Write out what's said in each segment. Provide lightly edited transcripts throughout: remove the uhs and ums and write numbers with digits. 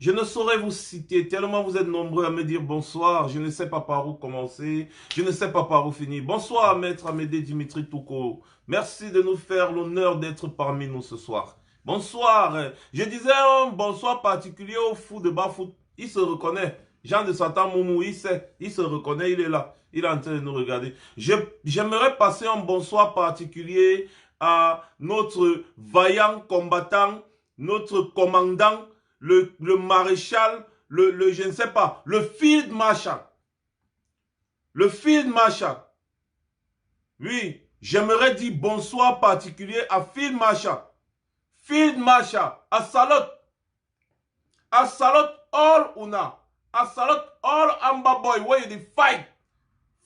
Je ne saurais vous citer tellement vous êtes nombreux à me dire bonsoir. Je ne sais pas par où commencer. Je ne sais pas par où finir. Bonsoir, maître Amédée Dimitri Touko. Merci de nous faire l'honneur d'être parmi nous ce soir. Bonsoir. Je disais un bonsoir particulier au fou de Bafoot. Il se reconnaît. Jean de Satan Moumou, il sait. Il se reconnaît, il est là. Il est en train de nous regarder. J'aimerais passer un bonsoir particulier à notre vaillant combattant, notre commandant, le maréchal, je ne sais pas, le field marshal. Le field marshal. Oui, j'aimerais dire bonsoir particulier à field marshal. Field marshal, à salute. À salute all una. À salute all Amba boy where you fight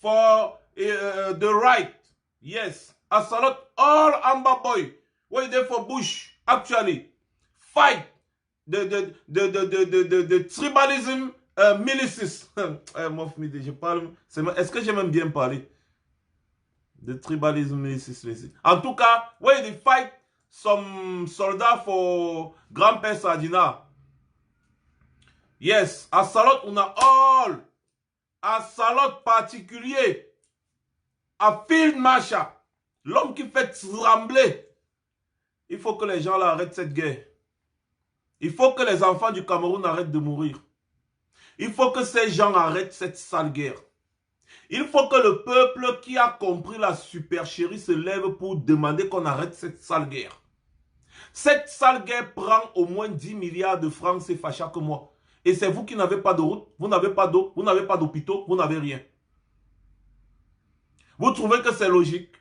for the right. Yes. I salute all Amba boy where you for Bush. Actually, fight de tribalism milices. Je parle. Est-ce que j'ai même bien parlé de tribalism milices? En tout cas, where they fight some soldats for grand-père Sardina. Yes, à salute on a all. À salute particulier à Field Marshal, l'homme qui fait trembler. Il faut que les gens là arrêtent cette guerre. Il faut que les enfants du Cameroun arrêtent de mourir. Il faut que ces gens arrêtent cette sale guerre. Il faut que le peuple qui a compris la supercherie se lève pour demander qu'on arrête cette sale guerre. Cette sale guerre prend au moins 10 milliards de francs CFA chaque mois. Et c'est vous qui n'avez pas de route, vous n'avez pas d'eau, vous n'avez pas d'hôpitaux, vous n'avez rien. Vous trouvez que c'est logique.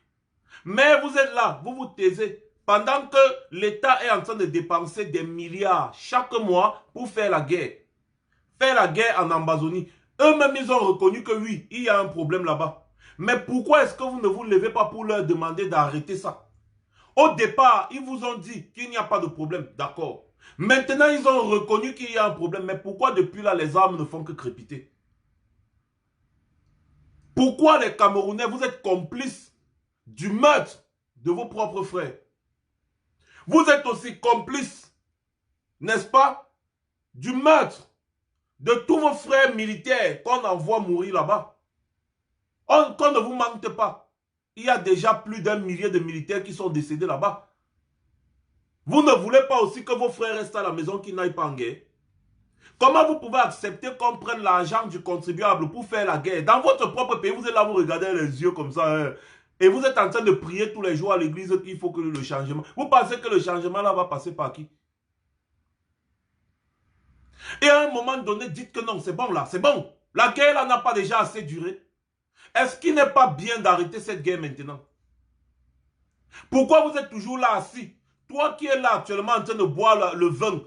Mais vous êtes là, vous vous taisez. Pendant que l'État est en train de dépenser des milliards chaque mois pour faire la guerre. Faire la guerre en Amazonie. Eux-mêmes, ils ont reconnu que oui, il y a un problème là-bas. Mais pourquoi est-ce que vous ne vous levez pas pour leur demander d'arrêter ça? Au départ, ils vous ont dit qu'il n'y a pas de problème. D'accord. Maintenant, ils ont reconnu qu'il y a un problème. Mais pourquoi depuis là, les armes ne font que crépiter? Pourquoi les Camerounais, vous êtes complices du meurtre de vos propres frères? Vous êtes aussi complices, n'est-ce pas, du meurtre de tous vos frères militaires qu'on envoie mourir là-bas. Qu'on ne vous manque pas. Il y a déjà plus d'1 millier de militaires qui sont décédés là-bas. Vous ne voulez pas aussi que vos frères restent à la maison, qu'ils n'aillent pas en guerre? Comment vous pouvez accepter qu'on prenne l'argent du contribuable pour faire la guerre? Dans votre propre pays, vous êtes là, vous regardez les yeux comme ça, hein, et vous êtes en train de prier tous les jours à l'église qu'il faut que le changement... Vous pensez que le changement là va passer par qui? Et à un moment donné, dites que non, c'est bon là, c'est bon. La guerre là n'a pas déjà assez duré. Est-ce qu'il n'est pas bien d'arrêter cette guerre maintenant? Pourquoi vous êtes toujours là assis? Toi qui es là actuellement en train de boire le vin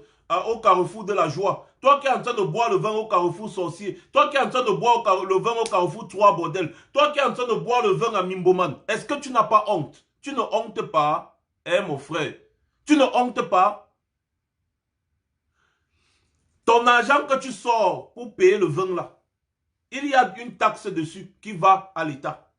au carrefour de la joie. Toi qui es en train de boire le vin au carrefour sorcier. Toi qui es en train de boire le vin au carrefour 3 bordel. Toi qui es en train de boire le vin à Mimboman. Est-ce que tu n'as pas honte? Tu ne hontes pas, hein mon frère? Tu ne hontes pas? Ton argent que tu sors pour payer le vin là, il y a une taxe dessus qui va à l'État.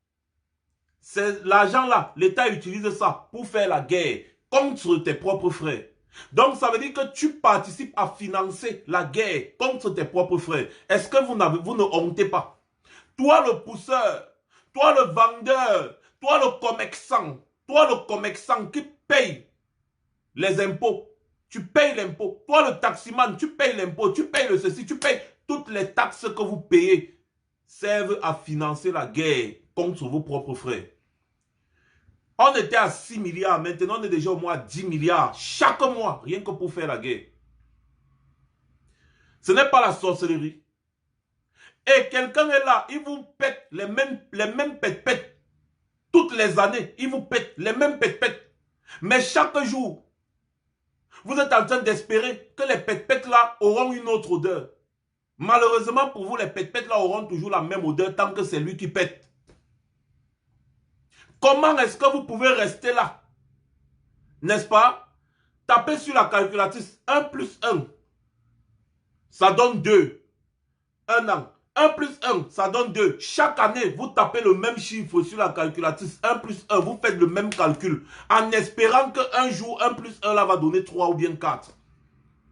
C'est l'argent là, l'État utilise ça pour faire la guerre contre tes propres frères. Donc ça veut dire que tu participes à financer la guerre contre tes propres frères. Est-ce que vous ne hontez pas? Toi le pousseur, toi le vendeur, toi le commerçant qui paye les impôts. Tu payes l'impôt. Toi le taximan, tu payes l'impôt, tu payes le ceci, tu payes toutes les taxes que vous payez servent à financer la guerre contre vos propres frères. On était à 6 milliards, maintenant on est déjà au moins à 10 milliards chaque mois, rien que pour faire la guerre. Ce n'est pas la sorcellerie. Et quelqu'un est là, il vous pète les mêmes pète-pètes. Toutes les années, il vous pète les mêmes pète-pètes. Mais chaque jour, vous êtes en train d'espérer que les pète-pètes là auront une autre odeur. Malheureusement pour vous, les pète-pètes là auront toujours la même odeur tant que c'est lui qui pète. Comment est-ce que vous pouvez rester là? N'est-ce pas? Tapez sur la calculatrice 1 plus 1. Ça donne 2. Un an. 1 plus 1, ça donne 2. Chaque année, vous tapez le même chiffre sur la calculatrice. 1 plus 1, vous faites le même calcul. En espérant qu'un jour, 1 plus 1 là va donner 3 ou bien 4.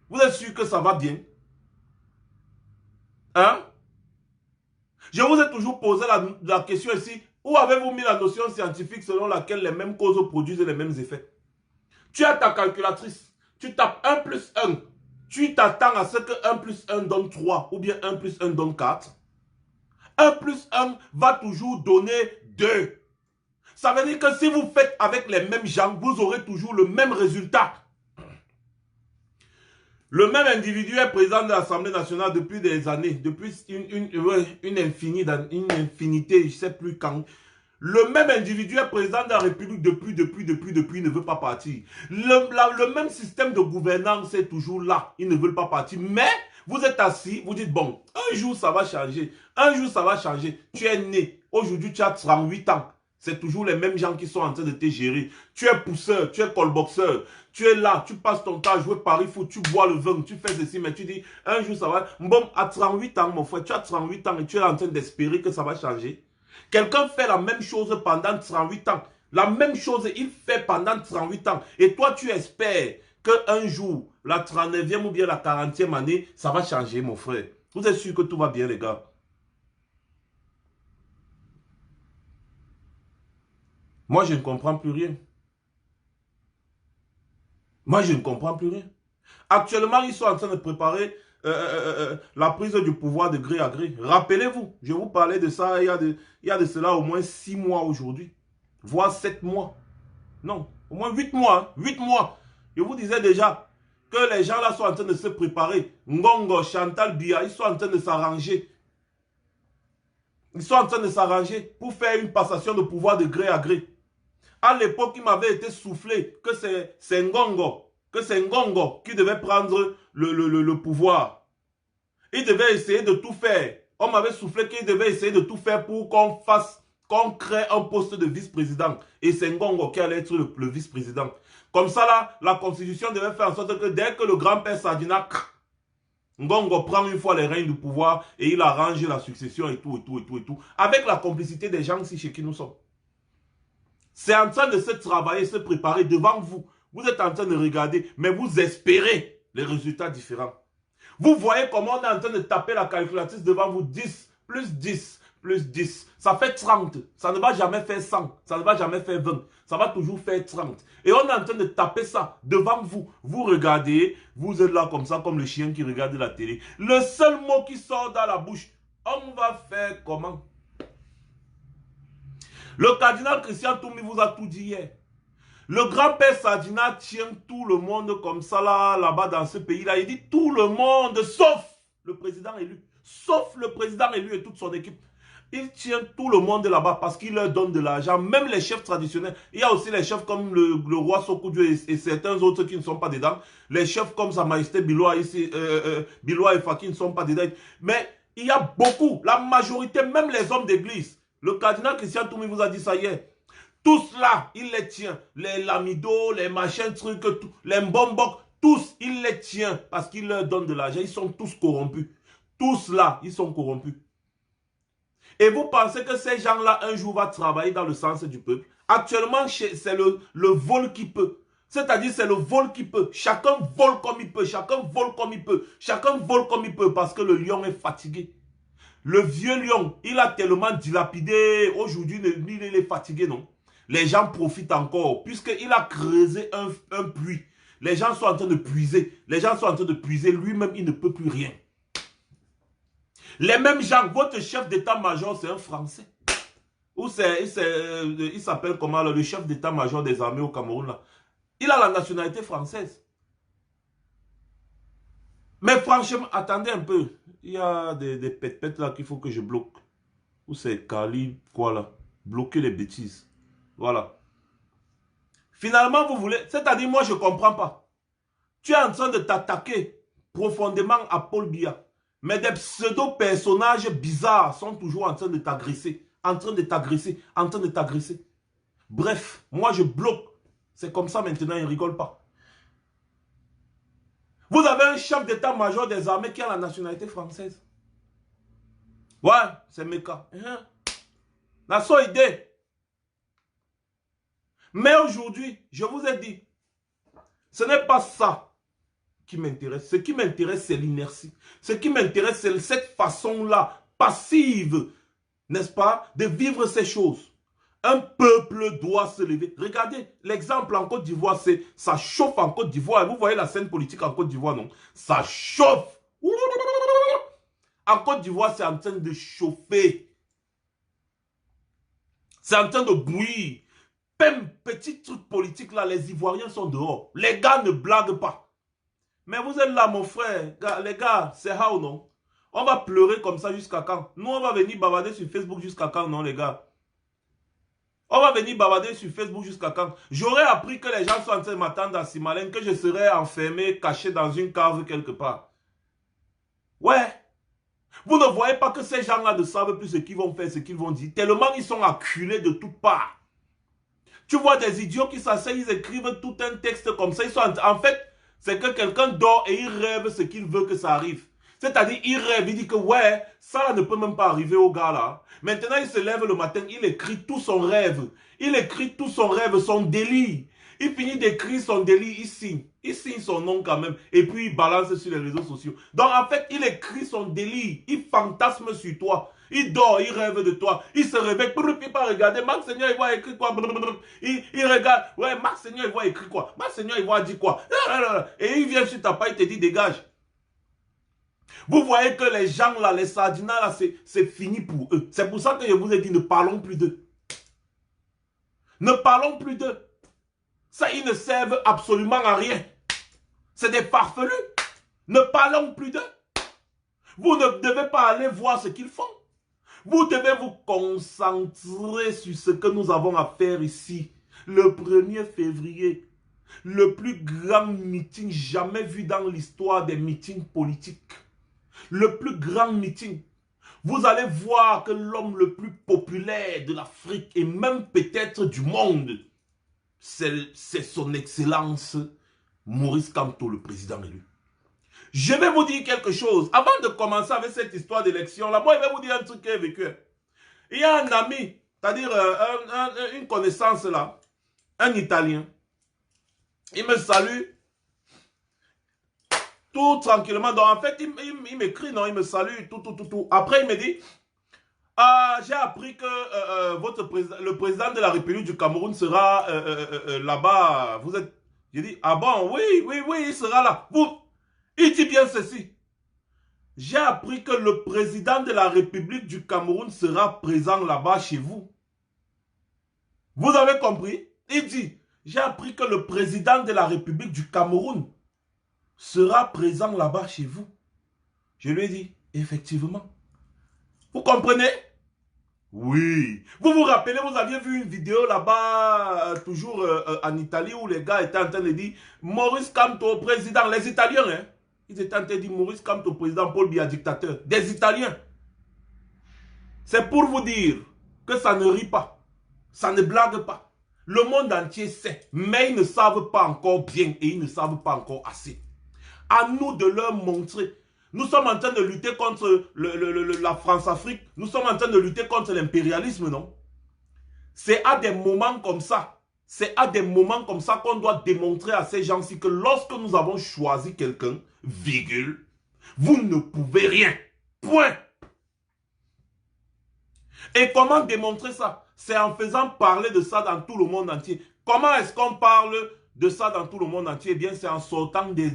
Vous êtes sûr que ça va bien? Hein? Je vous ai toujours posé la question ici. Où avez-vous mis la notion scientifique selon laquelle les mêmes causes produisent les mêmes effets? Tu as ta calculatrice. Tu tapes 1 plus 1. Tu t'attends à ce que 1 plus 1 donne 3 ou bien 1 plus 1 donne 4. 1 plus 1 va toujours donner 2. Ça veut dire que si vous faites avec les mêmes gens, vous aurez toujours le même résultat. Le même individu est président de l'Assemblée nationale depuis des années, depuis une infinité, je ne sais plus quand. Le même individu est président de la République depuis, il ne veut pas partir. Le même système de gouvernance est toujours là, ils ne veulent pas partir. Mais vous êtes assis, vous dites, bon, un jour ça va changer, un jour ça va changer. Tu es né, aujourd'hui tu as 38 ans. C'est toujours les mêmes gens qui sont en train de te gérer. Tu es pousseur, tu es call-boxeur, tu es là, tu passes ton temps à jouer Paris-Foot, tu bois le vin, tu fais ceci, mais tu dis, un jour ça va... Bon, à 38 ans, mon frère, tu as 38 ans et tu es en train d'espérer que ça va changer. Quelqu'un fait la même chose pendant 38 ans. La même chose, il fait pendant 38 ans. Et toi, tu espères qu'un jour, la 39e ou bien la 40e année, ça va changer, mon frère. Vous êtes sûr que tout va bien, les gars? Moi, je ne comprends plus rien. Moi, je ne comprends plus rien. Actuellement, ils sont en train de préparer la prise du pouvoir de gré à gré. Rappelez-vous, je vous parlais de ça il y a de cela au moins 6 mois aujourd'hui, voire 7 mois. Non, au moins 8 mois. Hein, 8 mois. Je vous disais déjà que les gens là sont en train de se préparer. Ngongo, Chantal, Bia, ils sont en train de s'arranger. Ils sont en train de s'arranger pour faire une passation de pouvoir de gré à gré. À l'époque, il m'avait été soufflé que c'est Ngongo qui devait prendre le pouvoir. Il devait essayer de tout faire. On m'avait soufflé qu'il devait essayer de tout faire pour qu'on crée un poste de vice-président. Et c'est Ngongo qui allait être le vice-président. Comme ça, là, la constitution devait faire en sorte que dès que le grand-père Sadina, Ngongo prend une fois les règnes du pouvoir et il arrange la succession et tout, et tout, et tout, et tout. Avec la complicité des gens ici chez qui nous sommes. C'est en train de se travailler, se préparer devant vous. Vous êtes en train de regarder, mais vous espérez les résultats différents. Vous voyez comment on est en train de taper la calculatrice devant vous. 10 plus 10 plus 10. Ça fait 30. Ça ne va jamais faire 100. Ça ne va jamais faire 20. Ça va toujours faire 30. Et on est en train de taper ça devant vous. Vous regardez, vous êtes là comme ça, comme le chien qui regarde la télé. Le seul mot qui sort dans la bouche, on va faire comment? Le cardinal Christian Toumi vous a tout dit hier. Le grand-père Sadina tient tout le monde comme ça là-bas dans ce pays-là. Il dit tout le monde, sauf le président élu. Sauf le président élu et toute son équipe. Il tient tout le monde là-bas parce qu'il leur donne de l'argent. Même les chefs traditionnels. Il y a aussi les chefs comme le roi Sokoudjou et certains autres qui ne sont pas dedans. Les chefs comme Sa Majesté Biloua ici, Biloua et Faki ne sont pas dedans. Mais il y a beaucoup, la majorité, même les hommes d'église. Le cardinal Christian Toumi vous a dit ça hier. Tous là, il les tient. Les lamidos, les machins, trucs, tout, les mbombok, tous, il les tient parce qu'il leur donne de l'argent. Ils sont tous corrompus. Tous là, ils sont corrompus. Et vous pensez que ces gens-là, un jour, vont travailler dans le sens du peuple? Actuellement, c'est le vol qui peut. C'est-à-dire, c'est le vol qui peut. Chacun vole comme il peut. Chacun vole comme il peut. Chacun vole comme il peut parce que le lion est fatigué. Le vieux lion, il a tellement dilapidé. Aujourd'hui, il est fatigué, non? Les gens profitent encore, puisqu'il a creusé un puits. Les gens sont en train de puiser. Les gens sont en train de puiser. Lui-même, il ne peut plus rien. Les mêmes gens, votre chef d'état-major, c'est un Français. Ou il s'appelle comment, le chef d'état-major des armées au Cameroun, là. Il a la nationalité française. Mais franchement, attendez un peu. Il y a des pètes là qu'il faut que je bloque. Ou c'est Kali, quoi là. Bloquer les bêtises. Voilà. Finalement, vous voulez... C'est-à-dire, moi, je ne comprends pas. Tu es en train de t'attaquer profondément à Paul Biya. Mais des pseudo-personnages bizarres sont toujours en train de t'agresser. En train de t'agresser. En train de t'agresser. Bref, moi, je bloque. C'est comme ça maintenant, ils ne rigolent pas. Vous avez un chef d'état-major des armées qui a la nationalité française. Ouais, c'est Meka. La seule idée. Mais aujourd'hui, je vous ai dit, ce n'est pas ça qui m'intéresse. Ce qui m'intéresse, c'est l'inertie. Ce qui m'intéresse, c'est cette façon-là, passive, n'est-ce pas, de vivre ces choses. Un peuple doit se lever. Regardez, l'exemple en Côte d'Ivoire, c'est ça chauffe en Côte d'Ivoire. Vous voyez la scène politique en Côte d'Ivoire, non? Ça chauffe. En Côte d'Ivoire, c'est en train de chauffer. C'est en train de bouillir. Même petit truc politique là, les Ivoiriens sont dehors. Les gars ne blaguent pas. Mais vous êtes là, mon frère. Les gars, c'est how, non? On va pleurer comme ça jusqu'à quand? Nous, on va venir bavarder sur Facebook jusqu'à quand, non, les gars? On va venir bavarder sur Facebook jusqu'à quand? J'aurais appris que les gens sont en train de m'attendre à Simalène, que je serais enfermé, caché dans une cave quelque part. Ouais. Vous ne voyez pas que ces gens-là ne savent plus ce qu'ils vont faire, ce qu'ils vont dire. Tellement ils sont acculés de toutes parts. Tu vois des idiots qui s'asseyent, ils écrivent tout un texte comme ça. Ils sont en fait, c'est que quelqu'un dort et il rêve ce qu'il veut que ça arrive. C'est-à-dire, il rêve, il dit que ouais, ça ne peut même pas arriver au gars là. Maintenant, il se lève le matin, il écrit tout son rêve. Il écrit tout son rêve, son délit. Il finit d'écrire son délit, il signe. Il signe son nom quand même. Et puis, il balance sur les réseaux sociaux. Donc, en fait, il écrit son délit. Il fantasme sur toi. Il dort, il rêve de toi. Il se réveille. Il va regarder. Marc Seigneur, il va écrire quoi? Il regarde. Ouais, Marc Seigneur, il va écrire quoi? Marc Seigneur, il va dire quoi? Et il vient sur ta page, il te dit dégage. Vous voyez que les gens là, les sardinats là, c'est fini pour eux. C'est pour ça que je vous ai dit, ne parlons plus d'eux. Ne parlons plus d'eux. Ça, ils ne servent absolument à rien. C'est des farfelus. Ne parlons plus d'eux. Vous ne devez pas aller voir ce qu'ils font. Vous devez vous concentrer sur ce que nous avons à faire ici. Le 1er février, le plus grand meeting jamais vu dans l'histoire des meetings politiques. Le plus grand meeting. Vous allez voir que l'homme le plus populaire de l'Afrique et même peut-être du monde, c'est son excellence Maurice Kamto, le président élu. Je vais vous dire quelque chose. Avant de commencer avec cette histoire d'élection, là, moi, je vais vous dire un truc que j'ai vécu. Il y a un ami, c'est-à-dire une connaissance là, un Italien. Il me salue tout tranquillement. Donc, en fait, il m'écrit, non, il me salue, tout. Après, il me dit, j'ai appris que le président de la République du Cameroun sera là-bas. Vous êtes... J'ai dit, ah bon, oui, il sera là. Il dit bien ceci. J'ai appris que le président de la République du Cameroun sera présent là-bas chez vous. Vous avez compris? Il dit, j'ai appris que le président de la République du Cameroun sera présent là-bas chez vous. Je lui ai dit, effectivement. Vous comprenez? Oui. Vous vous rappelez, vous aviez vu une vidéo là-bas, toujours en Italie, où les gars étaient en train de dire, Maurice Kamto, président, les Italiens, hein? Ils étaient en train de dire, Maurice Kamto, président, Paul Biya, dictateur. Des Italiens. C'est pour vous dire que ça ne rit pas. Ça ne blague pas. Le monde entier sait, mais ils ne savent pas encore bien et ils ne savent pas encore assez. À nous de leur montrer. Nous sommes en train de lutter contre la France-Afrique. Nous sommes en train de lutter contre l'impérialisme, non? C'est à des moments comme ça. C'est à des moments comme ça qu'on doit démontrer à ces gens-ci que lorsque nous avons choisi quelqu'un, virgule, vous ne pouvez rien. Point. Et comment démontrer ça? C'est en faisant parler de ça dans tout le monde entier. Comment est-ce qu'on parle de ça dans tout le monde entier? Eh bien, c'est en sortant des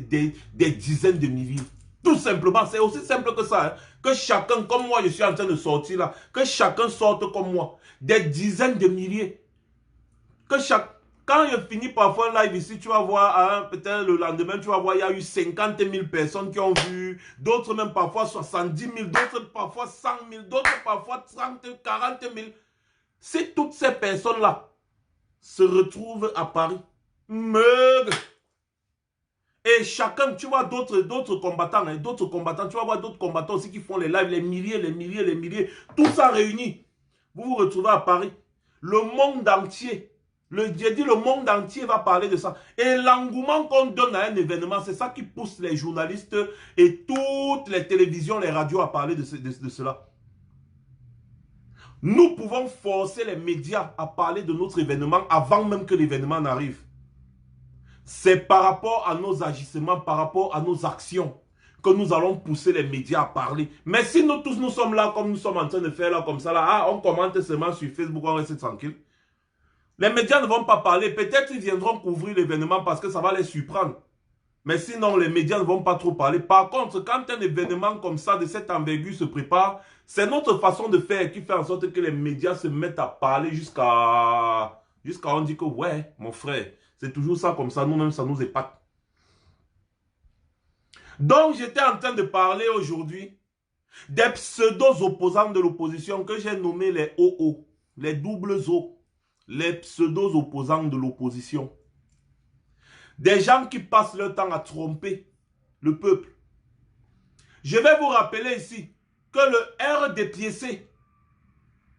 dizaines de milliers. Tout simplement, c'est aussi simple que ça. Hein. Que chacun, comme moi, je suis en train de sortir là, que chacun sorte comme moi. Des dizaines de milliers. Que quand je finis parfois un live ici, tu vas voir, hein, peut-être le lendemain, tu vas voir, il y a eu 50 000 personnes qui ont vu, d'autres même parfois 70 000, d'autres parfois 100 000, d'autres parfois 30, 40 000. Si toutes ces personnes-là se retrouvent à Paris, meug. Et chacun, tu vois d'autres combattants, hein, tu vas voir d'autres combattants aussi qui font les lives, les milliers, tout ça réuni. Vous vous retrouvez à Paris. Le monde entier, j'ai dit le monde entier va parler de ça. Et l'engouement qu'on donne à un événement, c'est ça qui pousse les journalistes et toutes les télévisions, les radios à parler de cela. Nous pouvons forcer les médias à parler de notre événement avant même que l'événement n'arrive. C'est par rapport à nos agissements, par rapport à nos actions que nous allons pousser les médias à parler. Mais si nous tous nous sommes là, comme nous sommes en train de faire là, comme ça, là, ah, on commente seulement sur Facebook, on reste tranquille. Les médias ne vont pas parler. Peut-être qu'ils viendront couvrir l'événement parce que ça va les surprendre. Mais sinon, les médias ne vont pas trop parler. Par contre, quand un événement comme ça, de cette envergure se prépare, c'est notre façon de faire qui fait en sorte que les médias se mettent à parler jusqu'à on dit que, ouais, mon frère, c'est toujours ça comme ça, nous-mêmes, ça nous épate. Donc, j'étais en train de parler aujourd'hui des pseudo-opposants de l'opposition que j'ai nommés les OO, les doubles O, les pseudo-opposants de l'opposition. Des gens qui passent leur temps à tromper le peuple. Je vais vous rappeler ici que le RDPC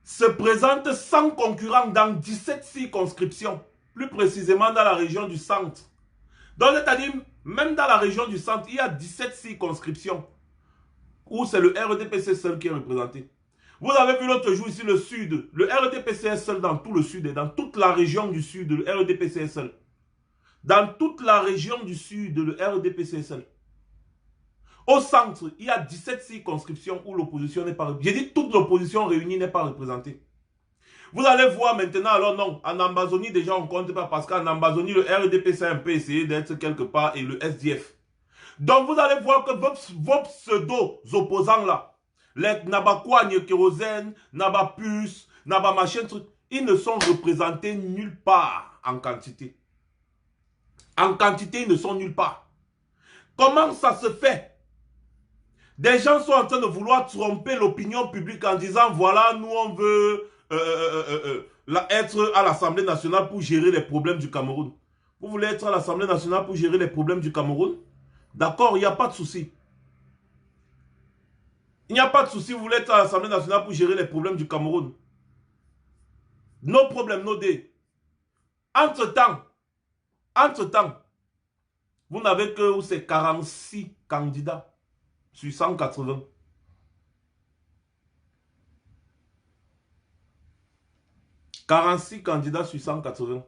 se présente sans concurrent dans 17 circonscriptions, plus précisément dans la région du centre. Donc, c'est-à-dire, même dans la région du centre, il y a 17 circonscriptions où c'est le RDPC seul qui est représenté. Vous avez vu l'autre jour ici le sud, le RDPC est seul dans tout le sud et dans toute la région du sud, le RDPC est seul. Dans toute la région du sud, le RDPC est seul. Au centre, il y a 17 circonscriptions où l'opposition n'est pas représentée. J'ai dit toute l'opposition réunie n'est pas représentée. Vous allez voir maintenant, alors non, en Ambazonie déjà on ne compte pas parce qu'en Ambazonie le RDPC a un peu essayé d'être quelque part et le SDF. Donc vous allez voir que vos pseudo-opposants là, les Nabakwanye Kérosène, Nabapus, Nabamachin, ils ne sont représentés nulle part en quantité. En quantité, ils ne sont nulle part. Comment ça se fait? Des gens sont en train de vouloir tromper l'opinion publique en disant, voilà, nous on veut être à l'Assemblée nationale pour gérer les problèmes du Cameroun. Vous voulez être à l'Assemblée nationale pour gérer les problèmes du Cameroun? D'accord, il n'y a pas de souci. Il n'y a pas de souci, vous voulez être à l'Assemblée nationale pour gérer les problèmes du Cameroun. No problème, no day. Entre-temps, vous n'avez que 46 candidats sur 180. « 46 candidats sur 180.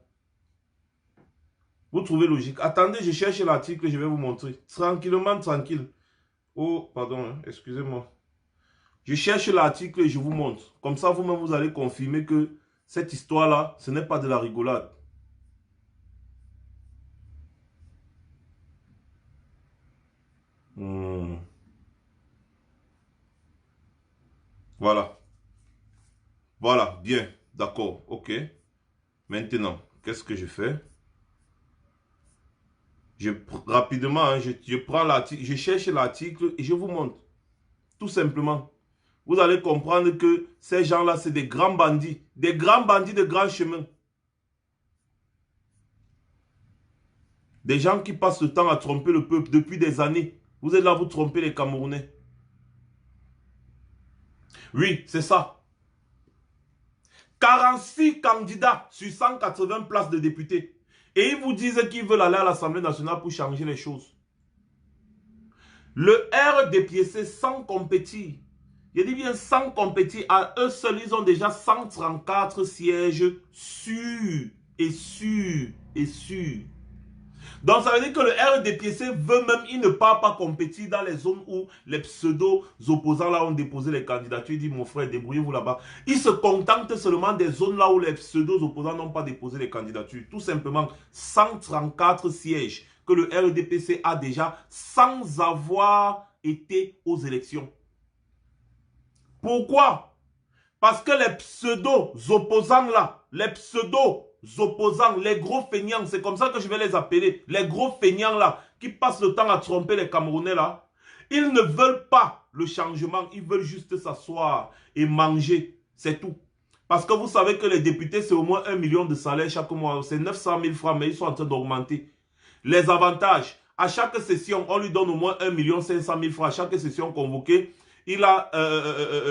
Vous trouvez logique? Attendez, je cherche l'article, je vais vous montrer. Tranquillement, tranquille. Oh, pardon, excusez-moi. Je cherche l'article et je vous montre. Comme ça, vous-même, vous allez confirmer que cette histoire-là, ce n'est pas de la rigolade. Voilà. Voilà, bien. D'accord, ok. Maintenant, qu'est-ce que je fais? Rapidement, hein, je prends l'article, je cherche l'article et je vous montre. Tout simplement. Vous allez comprendre que ces gens-là, c'est des grands bandits. Des grands bandits de grands chemins. Des gens qui passent le temps à tromper le peuple depuis des années. Vous êtes là, vous trompez les Camerounais. Oui, c'est ça. 46 candidats sur 180 places de députés. Et ils vous disent qu'ils veulent aller à l'Assemblée nationale pour changer les choses. Le RDPC sans compétir. Je dis bien sans compétir. À eux seuls, ils ont déjà 134 sièges sûrs et sûrs et sûrs. Donc ça veut dire que le RDPC veut même, il ne part pas compétir dans les zones où les pseudo-opposants là ont déposé les candidatures. Il dit mon frère, débrouillez-vous là-bas. Il se contente seulement des zones là où les pseudo-opposants n'ont pas déposé les candidatures. Tout simplement 134 sièges que le RDPC a déjà sans avoir été aux élections. Pourquoi? Parce que les pseudo-opposants là, les pseudo-opposants, les gros feignants, c'est comme ça que je vais les appeler, les gros feignants là, qui passent le temps à tromper les Camerounais là, ils ne veulent pas le changement, ils veulent juste s'asseoir et manger, c'est tout. Parce que vous savez que les députés, c'est au moins 1 million de salaire chaque mois, c'est 900 000 francs, mais ils sont en train d'augmenter. Les avantages, à chaque session, on lui donne au moins 1 500 000 francs à chaque session convoquée. Il a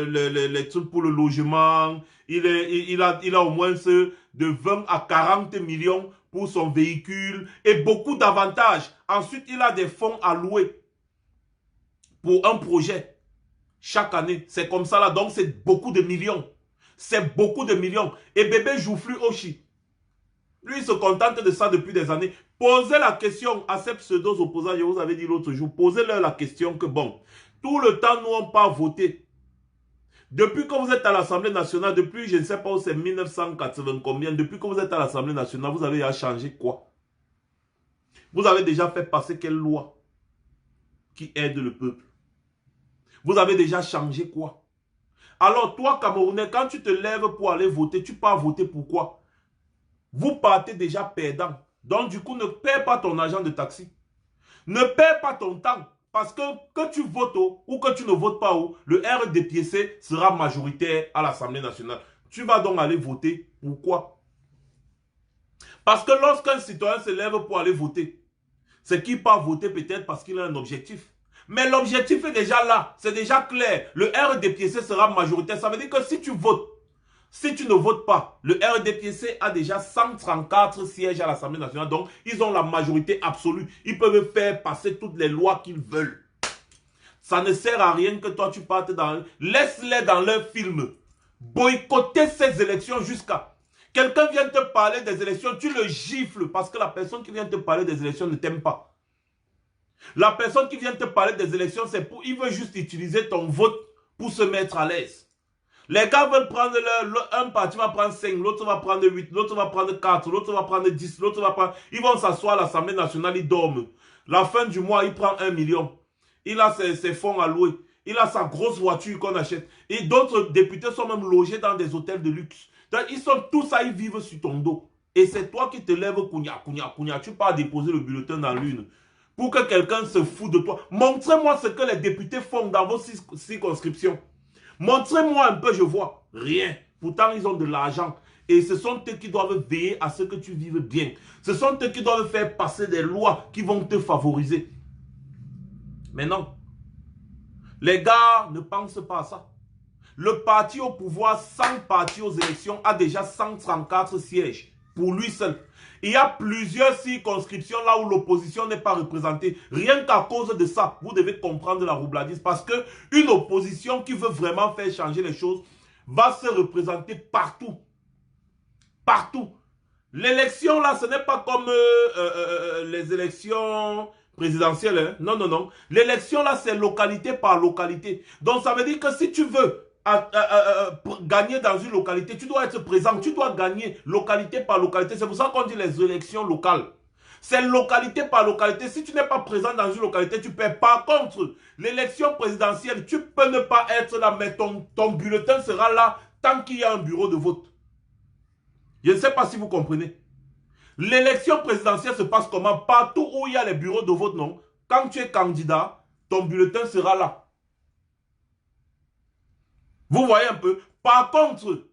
les trucs pour le logement, il a au moins de 20 à 40 millions pour son véhicule et beaucoup d'avantages. Ensuite, il a des fonds alloués pour un projet chaque année. C'est comme ça là, donc c'est beaucoup de millions. C'est beaucoup de millions. Et bébé Joufflu Oshi, lui il se contente de ça depuis des années. Posez la question à ces pseudo-opposants, je vous avais dit l'autre jour, posez-leur la question que bon, tout le temps, nous n'avons pas voté. Depuis que vous êtes à l'Assemblée nationale, depuis, je ne sais pas où c'est 1980 combien, depuis que vous êtes à l'Assemblée nationale, vous avez changé quoi? Vous avez déjà fait passer quelle loi qui aide le peuple? Vous avez déjà changé quoi? Alors toi, Camerounais, quand tu te lèves pour aller voter, tu pars voter pourquoi? Vous partez déjà perdant. Donc du coup, ne perds pas ton argent de taxi. Ne perds pas ton temps. Parce que tu votes ou que tu ne votes pas, le RDPC sera majoritaire à l'Assemblée nationale. Tu vas donc aller voter. Pourquoi? Parce que lorsqu'un citoyen se lève pour aller voter, c'est qu'il part voter peut-être parce qu'il a un objectif. Mais l'objectif est déjà là. C'est déjà clair. Le RDPC sera majoritaire. Ça veut dire que si tu votes, si tu ne votes pas, le RDPC a déjà 134 sièges à l'Assemblée nationale. Donc, ils ont la majorité absolue. Ils peuvent faire passer toutes les lois qu'ils veulent. Ça ne sert à rien que toi, tu partes dans... Laisse-les dans leur film. Boycotter ces élections jusqu'à... Quelqu'un vient te parler des élections, tu le gifles parce que la personne qui vient te parler des élections ne t'aime pas. La personne qui vient te parler des élections, c'est pour... Il veut juste utiliser ton vote pour se mettre à l'aise. Les gars veulent prendre un parti va prendre 5, l'autre va prendre 8, l'autre va prendre 4, l'autre va prendre 10, l'autre va prendre... Ils vont s'asseoir à l'Assemblée nationale, ils dorment. La fin du mois, il prend 1 million. Il a ses fonds à louer. Il a sa grosse voiture qu'on achète. Et d'autres députés sont même logés dans des hôtels de luxe. Donc, ils sont tous à y vivre sur ton dos. Et c'est toi qui te lèves, kounia. Tu pars déposer le bulletin dans l'urne. Pour que quelqu'un se fout de toi. Montrez-moi ce que les députés font dans vos circonscriptions. Montrez-moi un peu, je vois. Rien. Pourtant, ils ont de l'argent. Et ce sont eux qui doivent veiller à ce que tu vives bien. Ce sont eux qui doivent faire passer des lois qui vont te favoriser. Mais non. Les gars ne pensent pas à ça. Le parti au pouvoir, sans parti aux élections, a déjà 134 sièges. Pour lui seul. Il y a plusieurs circonscriptions là où l'opposition n'est pas représentée. Rien qu'à cause de ça, vous devez comprendre la roubladise. Parce qu'une opposition qui veut vraiment faire changer les choses va se représenter partout. Partout. L'élection là, ce n'est pas comme les élections présidentielles. Hein? Non, non, non. L'élection là, c'est localité par localité. Donc ça veut dire que si tu veux gagner dans une localité, tu dois être présent, tu dois gagner localité par localité. C'est pour ça qu'on dit les élections locales. C'est localité par localité. Si tu n'es pas présent dans une localité, tu perds. Par contre, l'élection présidentielle, tu peux ne pas être là, mais ton bulletin sera là tant qu'il y a un bureau de vote. Je ne sais pas si vous comprenez. L'élection présidentielle se passe comment? Partout où il y a les bureaux de vote, non. Quand tu es candidat, ton bulletin sera là. Vous voyez un peu. Par contre,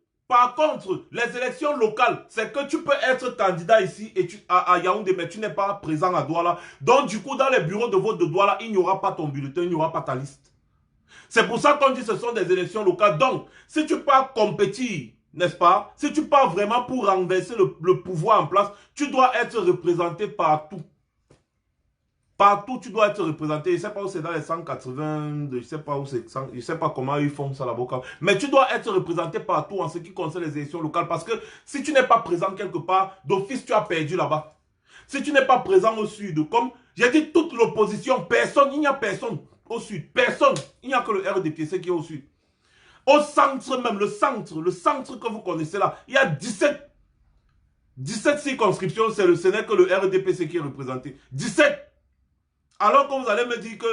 les élections locales, c'est que tu peux être candidat ici et à Yaoundé, mais tu n'es pas présent à Douala. Donc, du coup, dans les bureaux de vote de Douala, il n'y aura pas ton bulletin, il n'y aura pas ta liste. C'est pour ça qu'on dit que ce sont des élections locales. Donc, si tu pars compétir, n'est-ce pas? Si tu pars vraiment pour renverser le pouvoir en place, tu dois être représenté partout. Partout, tu dois être représenté. Je ne sais pas où c'est dans les 180, je ne sais pas où c'est, je ne sais pas comment ils font ça là-bas. Mais tu dois être représenté partout en ce qui concerne les élections locales. Parce que si tu n'es pas présent quelque part, d'office, tu as perdu là-bas. Si tu n'es pas présent au sud, comme j'ai dit toute l'opposition, personne, il n'y a personne au sud. Personne. Il n'y a que le RDPC qui est au sud. Au centre même, le centre que vous connaissez là, il y a 17 circonscriptions, ce n'est que le RDPC qui est représenté. 17. Alors que vous allez me dire que...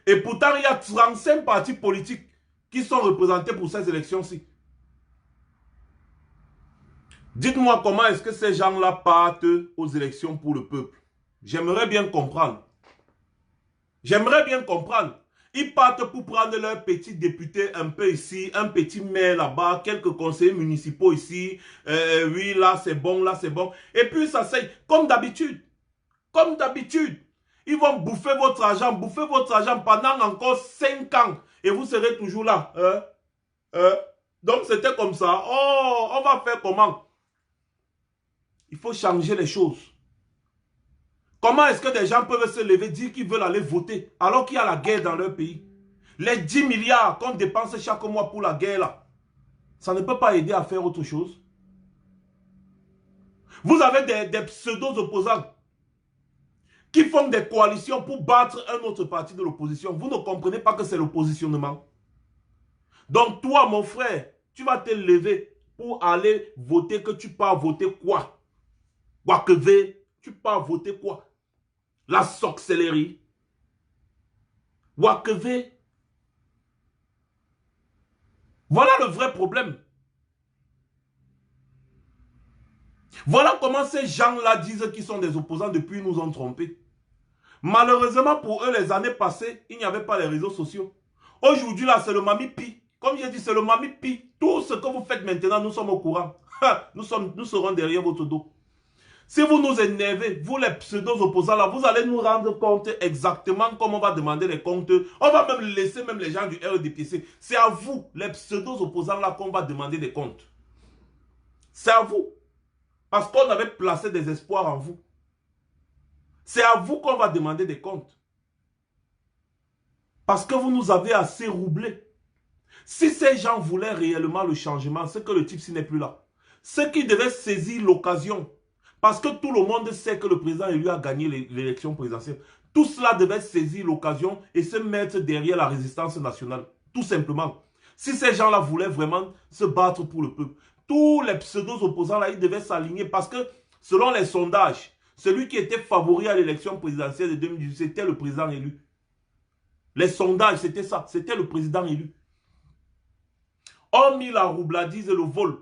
et pourtant, il y a 35 partis politiques qui sont représentés pour ces élections-ci. Dites-moi comment est-ce que ces gens-là partent aux élections pour le peuple. J'aimerais bien comprendre. J'aimerais bien comprendre. Ils partent pour prendre leurs petits députés un peu ici, un petit maire là-bas, quelques conseillers municipaux ici. Oui, là c'est bon, là c'est bon. Et puis ça c'est comme d'habitude. Comme d'habitude. Ils vont bouffer votre argent pendant encore 5 ans. Et vous serez toujours là. Donc c'était comme ça. Oh, on va faire comment? Il faut changer les choses. Comment est-ce que des gens peuvent se lever, dire qu'ils veulent aller voter, alors qu'il y a la guerre dans leur pays? Les 10 milliards qu'on dépense chaque mois pour la guerre, là, ça ne peut pas aider à faire autre chose. Vous avez des pseudo-opposants qui font des coalitions pour battre un autre parti de l'opposition. Vous ne comprenez pas que c'est le positionnement. Donc toi, mon frère, tu vas te lever pour aller voter, que tu pars voter quoi? Wakeve, tu pars voter quoi? La sorcellerie. Wakeve. Voilà le vrai problème. Voilà comment ces gens-là disent qu'ils sont des opposants depuis ils nous ont trompés. Malheureusement pour eux, les années passées, il n'y avait pas les réseaux sociaux. Aujourd'hui, là, c'est le mamipi. Comme j'ai dit, c'est le mamipi. Tout ce que vous faites maintenant, nous sommes au courant. Nous serons derrière votre dos. Si vous nous énervez, vous les pseudo-opposants là, vous allez nous rendre compte exactement comment on va demander les comptes. On va même laisser même les gens du RDPC. C'est à vous, les pseudo-opposants là, qu'on va demander des comptes. C'est à vous. Parce qu'on avait placé des espoirs en vous. C'est à vous qu'on va demander des comptes. Parce que vous nous avez assez roublés. Si ces gens voulaient réellement le changement, c'est que le type-ci n'est plus là. C'est qu'ils devaient saisir l'occasion. Parce que tout le monde sait que le président élu a gagné l'élection présidentielle. Tout cela devait saisir l'occasion et se mettre derrière la résistance nationale. Tout simplement. Si ces gens-là voulaient vraiment se battre pour le peuple, tous les pseudo-opposants-là, ils devaient s'aligner parce que, selon les sondages, celui qui était favori à l'élection présidentielle de 2018, c'était le président élu. Les sondages, c'était ça. C'était le président élu. On mit la roubladise et le vol.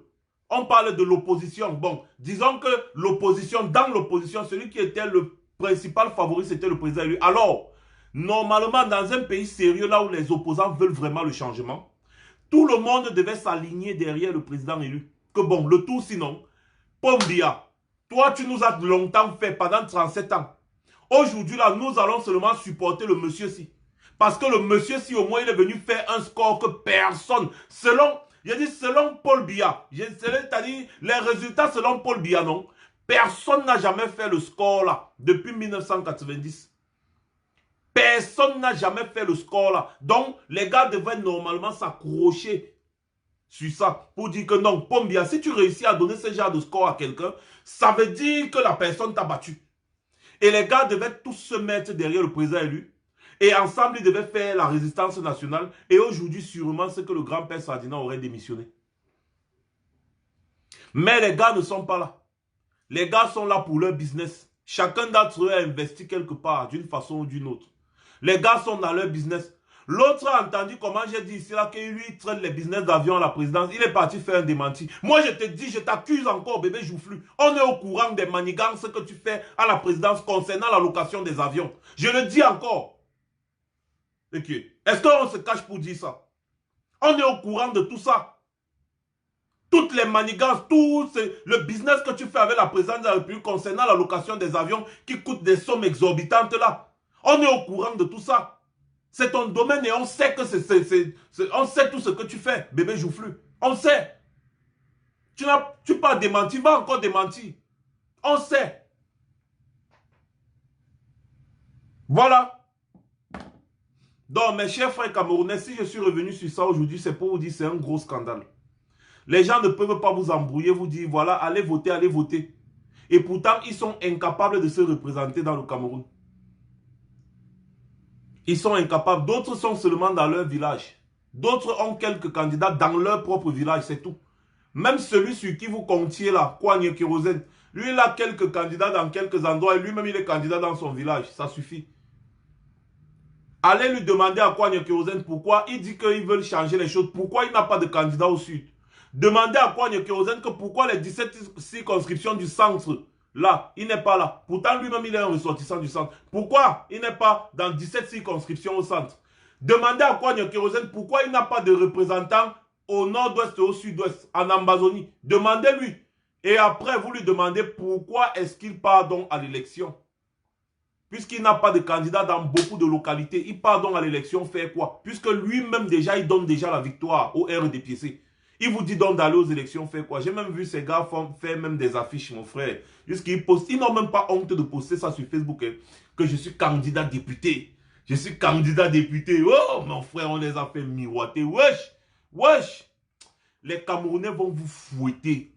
On parle de l'opposition. Bon, disons que l'opposition, dans l'opposition, celui qui était le principal favori, c'était le président élu. Alors, normalement, dans un pays sérieux, là où les opposants veulent vraiment le changement, tout le monde devait s'aligner derrière le président élu. Que bon, le tout sinon, Pombia, toi tu nous as longtemps fait, pendant 37 ans. Aujourd'hui là, nous allons seulement supporter le monsieur-ci. Parce que le monsieur-ci, au moins, il est venu faire un score que personne, selon Paul Biya, c'est-à-dire les résultats selon Paul Biya, non, personne n'a jamais fait le score là, depuis 1990. Personne n'a jamais fait le score là. Donc, les gars devraient normalement s'accrocher sur ça pour dire que non, Pombia, si tu réussis à donner ce genre de score à quelqu'un, ça veut dire que la personne t'a battu. Et les gars devaient tous se mettre derrière le président élu. Et ensemble, ils devaient faire la résistance nationale. Et aujourd'hui, sûrement, c'est que le grand-père Sardina aurait démissionné. Mais les gars ne sont pas là. Les gars sont là pour leur business. Chacun d'entre eux a investi quelque part, d'une façon ou d'une autre. Les gars sont dans leur business. L'autre a entendu comment j'ai dit ici là que lui traîne les business d'avion à la présidence. Il est parti faire un démenti. Moi je te dis, je t'accuse encore bébé Joufflu. On est au courant des manigances que tu fais à la présidence concernant la location des avions. Je le dis encore. Ok. Est-ce qu'on se cache pour dire ça? On est au courant de tout ça. Toutes les manigances, tout le business que tu fais avec la présidence de la République concernant la location des avions qui coûtent des sommes exorbitantes là. On est au courant de tout ça. C'est ton domaine et on sait que on sait tout ce que tu fais, bébé Joufflu. On sait. Tu pas démenti, va encore démentir. On sait. Voilà. Donc, mes chers frères camerounais, si je suis revenu sur ça aujourd'hui, c'est pour vous dire que c'est un gros scandale. Les gens ne peuvent pas vous embrouiller, vous dire, voilà, allez voter, allez voter. Et pourtant, ils sont incapables de se représenter dans le Cameroun. Ils sont incapables. D'autres sont seulement dans leur village. D'autres ont quelques candidats dans leur propre village, c'est tout. Même celui sur qui vous comptiez là, Kwame Kérosène, lui il a quelques candidats dans quelques endroits et lui-même il est candidat dans son village. Ça suffit. Allez lui demander à Kwame Kérosène pourquoi il dit qu'ils veulent changer les choses. Pourquoi il n'a pas de candidat au sud. Demandez à Kwame Kérosène que pourquoi les 17 circonscriptions du centre, là, il n'est pas là. Pourtant, lui-même, il est un ressortissant du centre. Pourquoi il n'est pas dans 17 circonscriptions au centre? Demandez à Kwame Kérosène pourquoi il n'a pas de représentant au nord-ouest et au sud-ouest, en Amazonie. Demandez-lui. Et après, vous lui demandez pourquoi est-ce qu'il part donc à l'élection. Puisqu'il n'a pas de candidat dans beaucoup de localités, il part donc à l'élection faire quoi? Puisque lui-même déjà, il donne déjà la victoire au RDPC. Il vous dit donc d'aller aux élections faire quoi? J'ai même vu ces gars faire même des affiches, mon frère. Jusqu'ils postent, ils n'ont même pas honte de poster ça sur Facebook. Hein, que je suis candidat député. Je suis candidat député. Oh, mon frère, on les a fait miroiter. Wesh, wesh. Les Camerounais vont vous fouetter.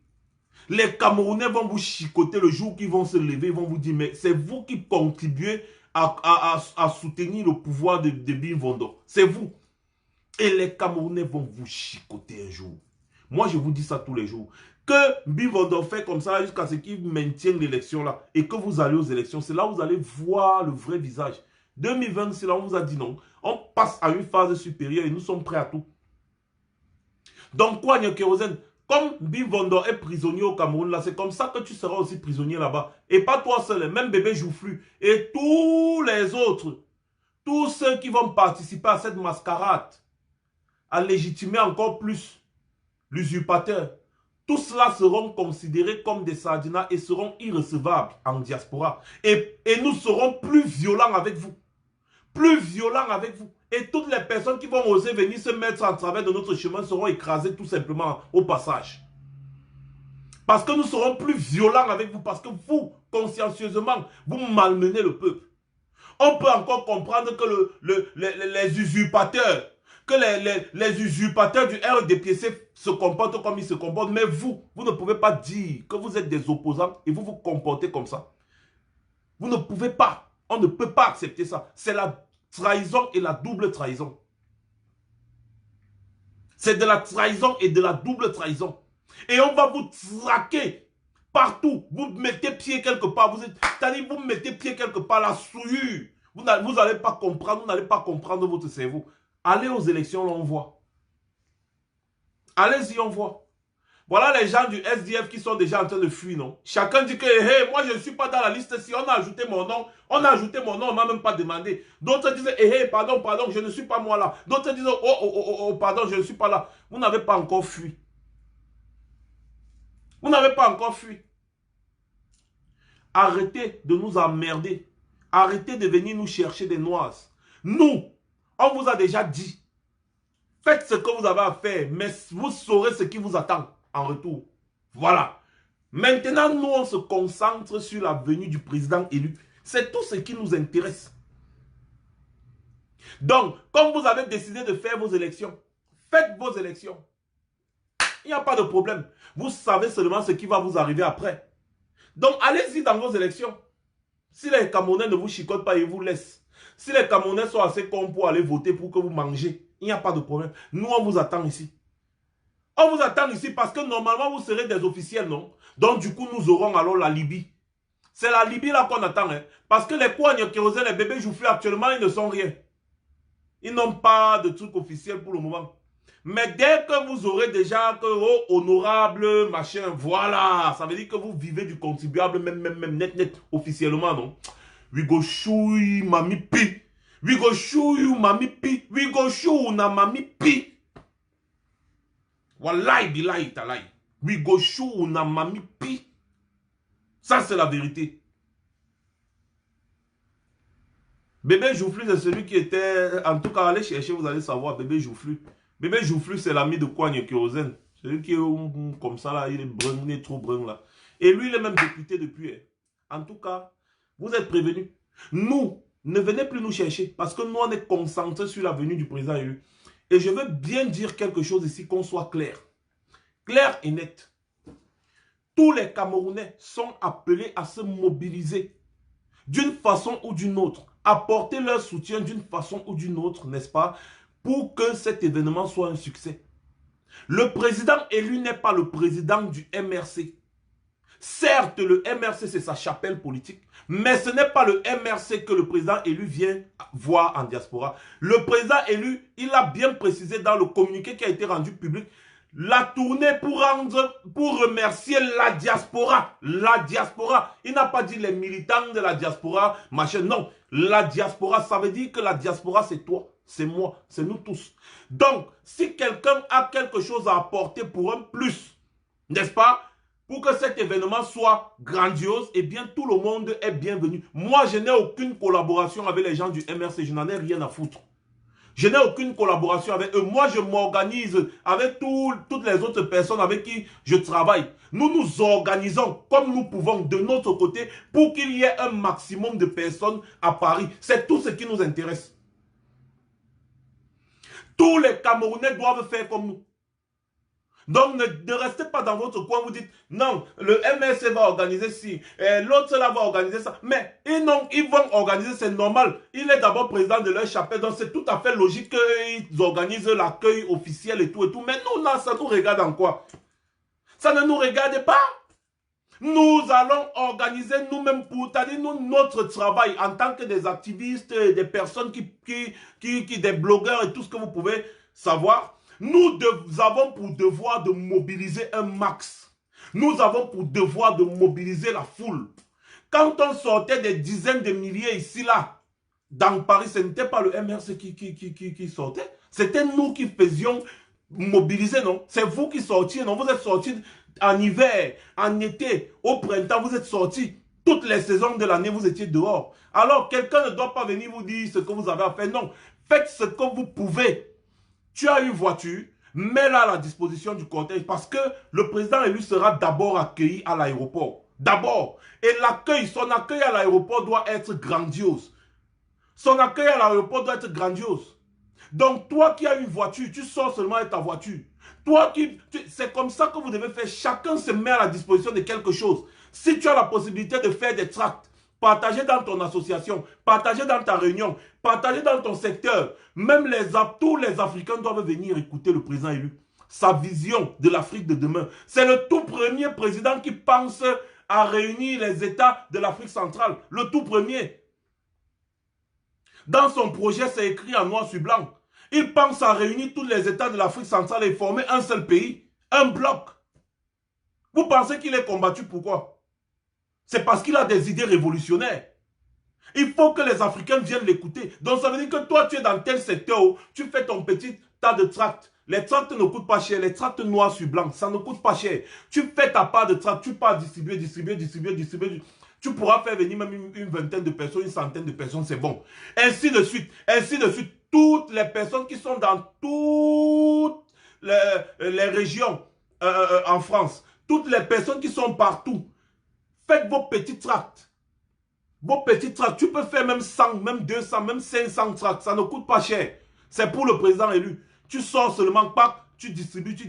Les Camerounais vont vous chicoter le jour qu'ils vont se lever, ils vont vous dire, mais c'est vous qui contribuez à soutenir le pouvoir de Bim Vondo. C'est vous. Et les Camerounais vont vous chicoter un jour. Moi, je vous dis ça tous les jours. Que Bim Vondo fait comme ça jusqu'à ce qu'il maintienne l'élection là et que vous allez aux élections, c'est là où vous allez voir le vrai visage. 2020, c'est là où on vous a dit non. On passe à une phase supérieure et nous sommes prêts à tout. Donc, quoi, Kérosène, comme Bim Vondo est prisonnier au Cameroun, là, c'est comme ça que tu seras aussi prisonnier là-bas. Et pas toi seul, même bébé Joufflu. Et tous les autres, tous ceux qui vont participer à cette mascarade, à légitimer encore plus l'usurpateur, tous cela seront considérés comme des sardinats et seront irrecevables en diaspora. Et nous serons plus violents avec vous. Plus violents avec vous. Et toutes les personnes qui vont oser venir se mettre en travers de notre chemin seront écrasées tout simplement au passage. Parce que nous serons plus violents avec vous. Parce que vous, consciencieusement, vous malmenez le peuple. On peut encore comprendre que les usurpateurs, les usurpateurs du RDPC se comportent comme ils se comportent. Mais vous ne pouvez pas dire que vous êtes des opposants et vous vous comportez comme ça. Vous ne pouvez pas. On ne peut pas accepter ça. C'est la trahison et la double trahison. C'est de la trahison et de la double trahison. Et on va vous traquer partout. Vous mettez pied quelque part. C'est-à-dire vous mettez pied quelque part, la souillure. Vous n'allez pas comprendre, vous n'allez pas comprendre votre cerveau. Allez aux élections, là, on voit. Allez-y, on voit. Voilà les gens du SDF qui sont déjà en train de fuir, non? Chacun dit que, hey, moi je ne suis pas dans la liste. Si on a ajouté mon nom, on ne m'a même pas demandé. D'autres disent, hey, pardon, je ne suis pas moi là. D'autres disent, oh, pardon, je ne suis pas là. Vous n'avez pas encore fui. Vous n'avez pas encore fui. Arrêtez de nous emmerder. Arrêtez de venir nous chercher des noises. Nous, on vous a déjà dit. Faites ce que vous avez à faire, mais vous saurez ce qui vous attend en retour. Voilà. Maintenant, nous, on se concentre sur la venue du président élu. C'est tout ce qui nous intéresse. Donc, comme vous avez décidé de faire vos élections, faites vos élections. Il n'y a pas de problème. Vous savez seulement ce qui va vous arriver après. Donc, allez-y dans vos élections. Si les Camerounais ne vous chicotent pas, ils vous laissent. Si les Camerounais sont assez cons pour aller voter pour que vous mangez, il n'y a pas de problème. Nous, on vous attend ici. On vous attend ici parce que normalement, vous serez des officiels, non? Donc, du coup, nous aurons alors la Libye. C'est la Libye là qu'on attend. Hein? Parce que les Kouagnes, Kérosène, les bébés Joufflu, actuellement, ils ne sont rien. Ils n'ont pas de truc officiel pour le moment. Mais dès que vous aurez déjà que, oh, honorable, machin, voilà, ça veut dire que vous vivez du contribuable, même net, officiellement, non? We go show you mami pi. We go show you mami pi. We go show you na mami pi. Wallahi billahi talai. We go show you na mami pi. Ça, c'est la vérité. Bébé Joufflu, c'est celui qui était... En tout cas, allez chercher, vous allez savoir. Bébé Joufflu. Bébé Joufflu, c'est l'ami de Kouagn Kérosène. Celui qui est comme ça, là. Il est brun, il est trop brun, là. Et lui, il est même député depuis. En tout cas, vous êtes prévenus. Nous, ne venez plus nous chercher. Parce que nous, on est concentrés sur la venue du président élu. Et je veux bien dire quelque chose ici, qu'on soit clair. Clair et net. Tous les Camerounais sont appelés à se mobiliser d'une façon ou d'une autre, apporter leur soutien d'une façon ou d'une autre, n'est-ce pas, pour que cet événement soit un succès. Le président élu n'est pas le président du MRC. Certes, le MRC, c'est sa chapelle politique, mais ce n'est pas le MRC que le président élu vient voir en diaspora. Le président élu, il a bien précisé dans le communiqué qui a été rendu public, la tournée pour remercier la diaspora. La diaspora. Il n'a pas dit les militants de la diaspora, machin. Non, la diaspora, ça veut dire que la diaspora, c'est toi, c'est moi, c'est nous tous. Donc, si quelqu'un a quelque chose à apporter pour un plus, n'est-ce pas, pour que cet événement soit grandiose, eh bien, tout le monde est bienvenu. Moi, je n'ai aucune collaboration avec les gens du MRC, je n'en ai rien à foutre. Je n'ai aucune collaboration avec eux. Moi, je m'organise avec toutes les autres personnes avec qui je travaille. Nous nous organisons comme nous pouvons de notre côté pour qu'il y ait un maximum de personnes à Paris. C'est tout ce qui nous intéresse. Tous les Camerounais doivent faire comme nous. Donc, ne restez pas dans votre coin, vous dites, non, le MSC va organiser ci, l'autre là va organiser ça. Mais ils vont organiser, c'est normal. Il est d'abord président de leur chapelle, donc c'est tout à fait logique qu'ils organisent l'accueil officiel et tout et tout. Mais nous, là, ça nous regarde en quoi? Ça ne nous regarde pas. Nous allons organiser nous-mêmes pour, c'est-à-dire notre travail en tant que des activistes, des personnes des blogueurs et tout ce que vous pouvez savoir. Nous avons pour devoir de mobiliser un max. Nous avons pour devoir de mobiliser la foule. Quand on sortait des dizaines de milliers ici, là, dans Paris, ce n'était pas le MRC qui sortait. C'était nous qui faisions mobiliser, non? C'est vous qui sortiez, non? Vous êtes sortis en hiver, en été, au printemps, vous êtes sortis. Toutes les saisons de l'année, vous étiez dehors. Alors, quelqu'un ne doit pas venir vous dire ce que vous avez à faire. Non, faites ce que vous pouvez. Tu as une voiture, mets-la à la disposition du cortège parce que le président élu sera d'abord accueilli à l'aéroport. D'abord. Et son accueil à l'aéroport doit être grandiose. Son accueil à l'aéroport doit être grandiose. Donc, toi qui as une voiture, tu sors seulement avec ta voiture. C'est comme ça que vous devez faire. Chacun se met à la disposition de quelque chose. Si tu as la possibilité de faire des tracts, partager dans ton association, partager dans ta réunion, partager dans ton secteur, même tous les Africains doivent venir écouter le président élu. Sa vision de l'Afrique de demain. C'est le tout premier président qui pense à réunir les États de l'Afrique centrale. Le tout premier. Dans son projet, c'est écrit en noir sur blanc. Il pense à réunir tous les États de l'Afrique centrale et former un seul pays, un bloc. Vous pensez qu'il est combattu pourquoi? C'est parce qu'il a des idées révolutionnaires. Il faut que les Africains viennent l'écouter. Donc ça veut dire que toi, tu es dans tel secteur où tu fais ton petit tas de tracts. Les tracts ne coûtent pas cher. Les tracts noirs sur blanc, ça ne coûte pas cher. Tu fais ta part de tracts, tu pars distribuer. Tu pourras faire venir même une vingtaine de personnes, une centaine de personnes, c'est bon. Ainsi de suite, ainsi de suite. Toutes les personnes qui sont dans toutes les régions en France, toutes les personnes qui sont partout, faites vos petits tracts. Vos petits tracts, tu peux faire même 100, même 200, même 500 tracts, ça ne coûte pas cher. C'est pour le président élu. Tu sors seulement pas, tu distribues, tu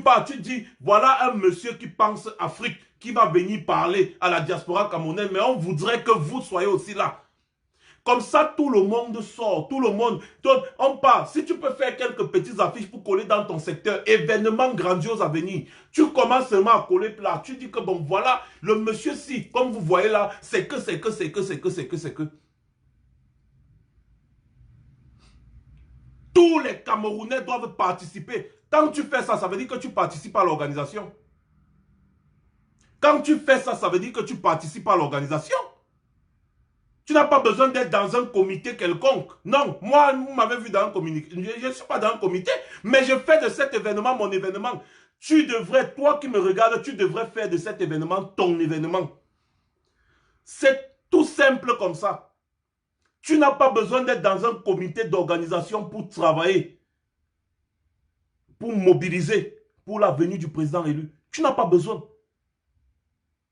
pars, tu dis, voilà un monsieur qui pense Afrique, qui va venir parler à la diaspora camerounaise, mais on voudrait que vous soyez aussi là. Comme ça, tout le monde sort, tout le monde. Donc, on part. Si tu peux faire quelques petites affiches pour coller dans ton secteur, événement grandiose à venir, tu commences seulement à coller là. Tu dis que bon, voilà, le monsieur-ci, comme vous voyez là, c'est que. Tous les Camerounais doivent participer. Quand tu fais ça, ça veut dire que tu participes à l'organisation. Quand tu fais ça, ça veut dire que tu participes à l'organisation. Tu n'as pas besoin d'être dans un comité quelconque. Non, moi, vous m'avez vu dans un comité. Je ne suis pas dans un comité, mais je fais de cet événement mon événement. Tu devrais, toi qui me regardes, tu devrais faire de cet événement ton événement. C'est tout simple comme ça. Tu n'as pas besoin d'être dans un comité d'organisation pour travailler, pour mobiliser pour la venue du président élu. Tu n'as pas besoin.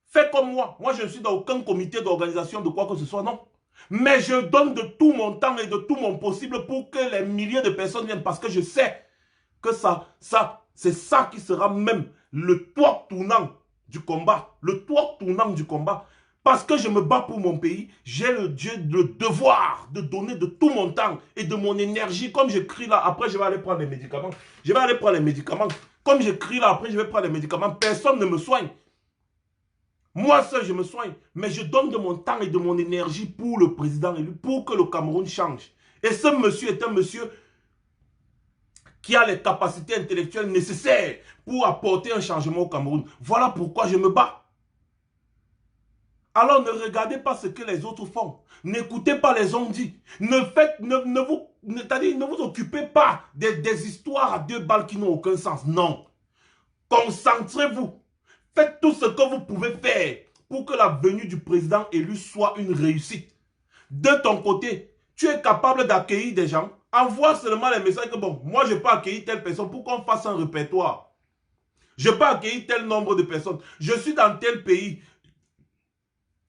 Fais comme moi. Moi, je ne suis dans aucun comité d'organisation de quoi que ce soit, non. Mais je donne de tout mon temps et de tout mon possible pour que les milliers de personnes viennent parce que je sais que c'est ça qui sera même le toit tournant du combat. Le toit tournant du combat. Parce que je me bats pour mon pays, j'ai le devoir de donner de tout mon temps et de mon énergie. Comme je crie là, après je vais aller prendre les médicaments. Je vais aller prendre les médicaments. Comme je crie là, après je vais prendre les médicaments. Personne ne me soigne. Moi seul, je me soigne. Mais je donne de mon temps et de mon énergie pour le président élu, pour que le Cameroun change. Et ce monsieur est un monsieur qui a les capacités intellectuelles nécessaires pour apporter un changement au Cameroun. Voilà pourquoi je me bats. Alors ne regardez pas ce que les autres font. N'écoutez pas les on-dit. Ne vous occupez pas des histoires à 2 balles qui n'ont aucun sens. Non. Concentrez-vous. Faites tout ce que vous pouvez faire pour que la venue du président élu soit une réussite. De ton côté, tu es capable d'accueillir des gens. Envoie seulement les messages que bon, moi je peux accueillir telle personne pour qu'on fasse un répertoire. Je peux accueillir tel nombre de personnes. Je suis dans tel pays.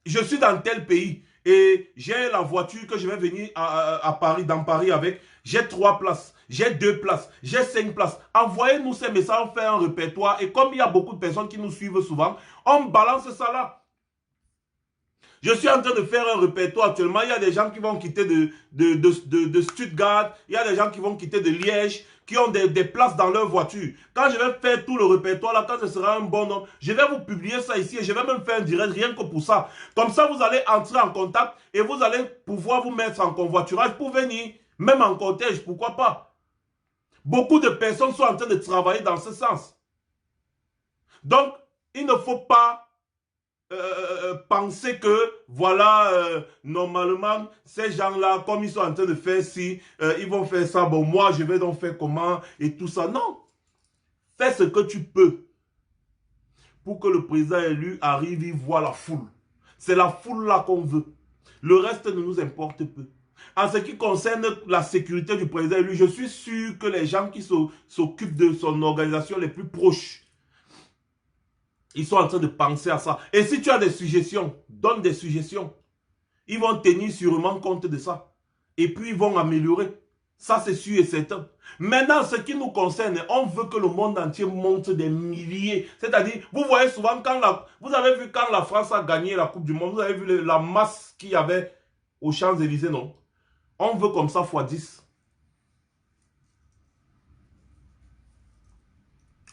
Je suis dans tel pays et j'ai la voiture que je vais venir à Paris, dans Paris avec, j'ai 3 places, j'ai 2 places, j'ai 5 places. Envoyez-nous ces messages, on fait un répertoire. Et comme il y a beaucoup de personnes qui nous suivent souvent, on balance ça là. Je suis en train de faire un répertoire actuellement. Il y a des gens qui vont quitter de Stuttgart. Il y a des gens qui vont quitter de Liège, qui ont des places dans leur voiture. Quand je vais faire tout le répertoire, là, quand ce sera un bon nombre, je vais vous publier ça ici et je vais même faire un direct rien que pour ça. Comme ça, vous allez entrer en contact et vous allez pouvoir vous mettre en convoiturage pour venir, même en cortège, pourquoi pas. Beaucoup de personnes sont en train de travailler dans ce sens. Donc, il ne faut pas penser que, voilà, normalement, ces gens-là, comme ils sont en train de faire ci, ils vont faire ça, bon, moi, je vais donc faire comment, et tout ça. Non. Fais ce que tu peux pour que le président élu arrive, il voit la foule. C'est la foule-là qu'on veut. Le reste ne nous importe peu. En ce qui concerne la sécurité du président élu, je suis sûr que les gens qui s'occupent de son organisation les plus proches, ils sont en train de penser à ça. Et si tu as des suggestions, donne des suggestions. Ils vont tenir sûrement compte de ça. Et puis ils vont améliorer. Ça, c'est sûr et certain. Maintenant, ce qui nous concerne, on veut que le monde entier monte des milliers. C'est-à-dire, vous voyez souvent, vous avez vu quand la France a gagné la Coupe du Monde, vous avez vu la masse qu'il y avait aux Champs-Élysées, non? On veut comme ça fois 10.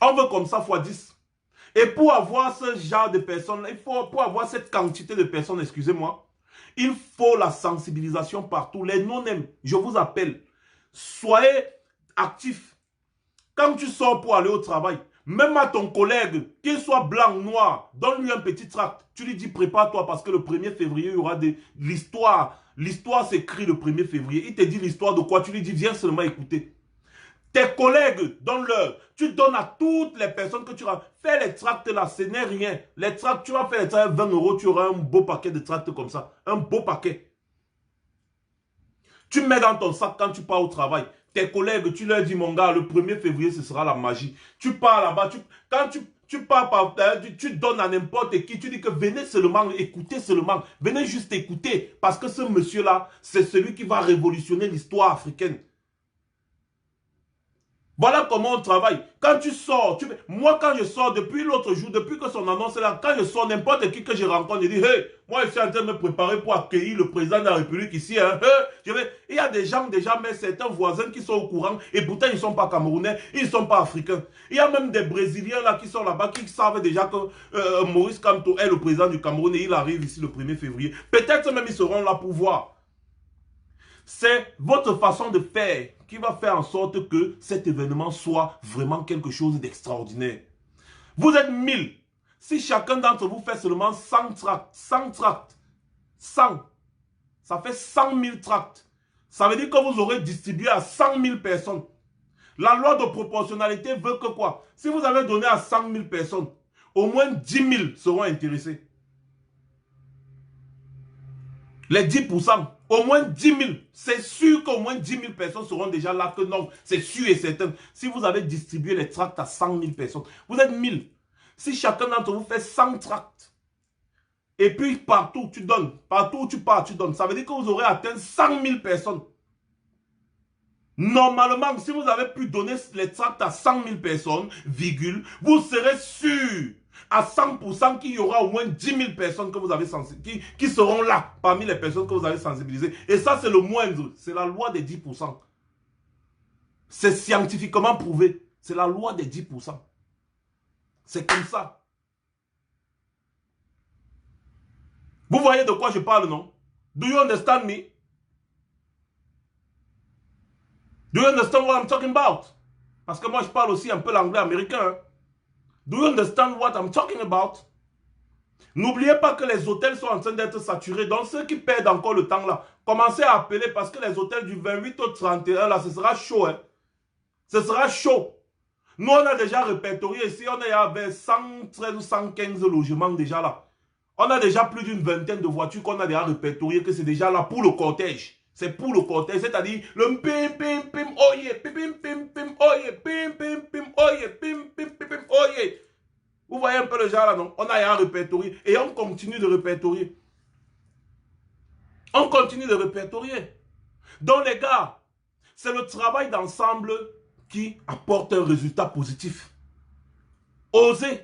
On veut comme ça fois 10. Et pour avoir ce genre de personnes, pour avoir cette quantité de personnes, excusez-moi, il faut la sensibilisation partout. Les non-aimés, je vous appelle, soyez actifs. Quand tu sors pour aller au travail, même à ton collègue, qu'il soit blanc, noir, donne-lui un petit tract. Tu lui dis, prépare-toi parce que le 1er février, il y aura de l'histoire. L'histoire s'écrit le 1er février. Il te dit l'histoire de quoi? Tu lui dis, viens seulement écouter. Tes collègues, donne-leur. Tu donnes à toutes les personnes que tu as. Fais les tracts là, ce n'est rien. Les tracts, tu vas faire les tracts 20 €, tu auras un beau paquet de tracts comme ça. Un beau paquet. Tu mets dans ton sac quand tu pars au travail. Tes collègues, tu leur dis, mon gars, le 1er février, ce sera la magie. Tu pars là-bas, quand tu pars tu donnes à n'importe qui, tu dis que venez seulement, écoutez seulement. Venez juste écouter. Parce que ce monsieur-là, c'est celui qui va révolutionner l'histoire africaine. Voilà comment on travaille. Quand tu sors, moi quand je sors depuis l'autre jour, depuis que son annonce est là, quand je sors, n'importe qui que je rencontre, je dis, hey, moi je suis en train de me préparer pour accueillir le président de la République ici. Hein. Il y a des gens déjà, mais certains voisins qui sont au courant, et pourtant ils ne sont pas camerounais, ils ne sont pas africains. Il y a même des Brésiliens là qui sont là-bas, qui savent déjà que Maurice Kamto est le président du Cameroun et il arrive ici le 1er février. Peut-être même ils seront là pour voir. C'est votre façon de faire qui va faire en sorte que cet événement soit vraiment quelque chose d'extraordinaire. Vous êtes 1000. Si chacun d'entre vous fait seulement 100 tracts, 100, ça fait 100 000 tracts. Ça veut dire que vous aurez distribué à 100 000 personnes. La loi de proportionnalité veut que quoi? Si vous avez donné à 100 000 personnes, au moins 10 000 seront intéressés. Les 10%, au moins 10 000. C'est sûr qu'au moins 10 000 personnes seront déjà là que non. C'est sûr et certain. Si vous avez distribué les tracts à 100 000 personnes, vous êtes 1000. Si chacun d'entre vous fait 100 tracts, et puis partout tu donnes, partout où tu pars, tu donnes, ça veut dire que vous aurez atteint 100 000 personnes. Normalement, si vous avez pu donner les tracts à 100 000 personnes, virgule, vous serez sûr à 100% qu'il y aura au moins 10 000 personnes que vous avez qui seront là parmi les personnes que vous avez sensibilisées. Et ça, c'est le moindre. C'est la loi des 10%. C'est scientifiquement prouvé. C'est la loi des 10%. C'est comme ça. Vous voyez de quoi je parle, non? Do you understand me? Do you understand what I'm talking about? Parce que moi, je parle aussi un peu l'anglais américain. Hein? Do you understand what I'm talking about? N'oubliez pas que les hôtels sont en train d'être saturés. Donc, ceux qui perdent encore le temps là, commencez à appeler parce que les hôtels du 28 au 31 là, ce sera chaud. Hein? Ce sera chaud. Nous, on a déjà répertorié ici, on est avec 113 ou 115 logements déjà là. On a déjà plus d'une vingtaine de voitures qu'on a déjà répertoriées, que c'est déjà là pour le cortège. C'est pour le cortège, c'est-à-dire le pim pim pim oye, pim pim pim pim oye, pim pim pim oye, pim pim pim pim oye. Vous voyez un peu le genre là, non? On a déjà répertorié et on continue de répertorier. On continue de répertorier. Donc les gars, c'est le travail d'ensemble qui apporte un résultat positif. Osez.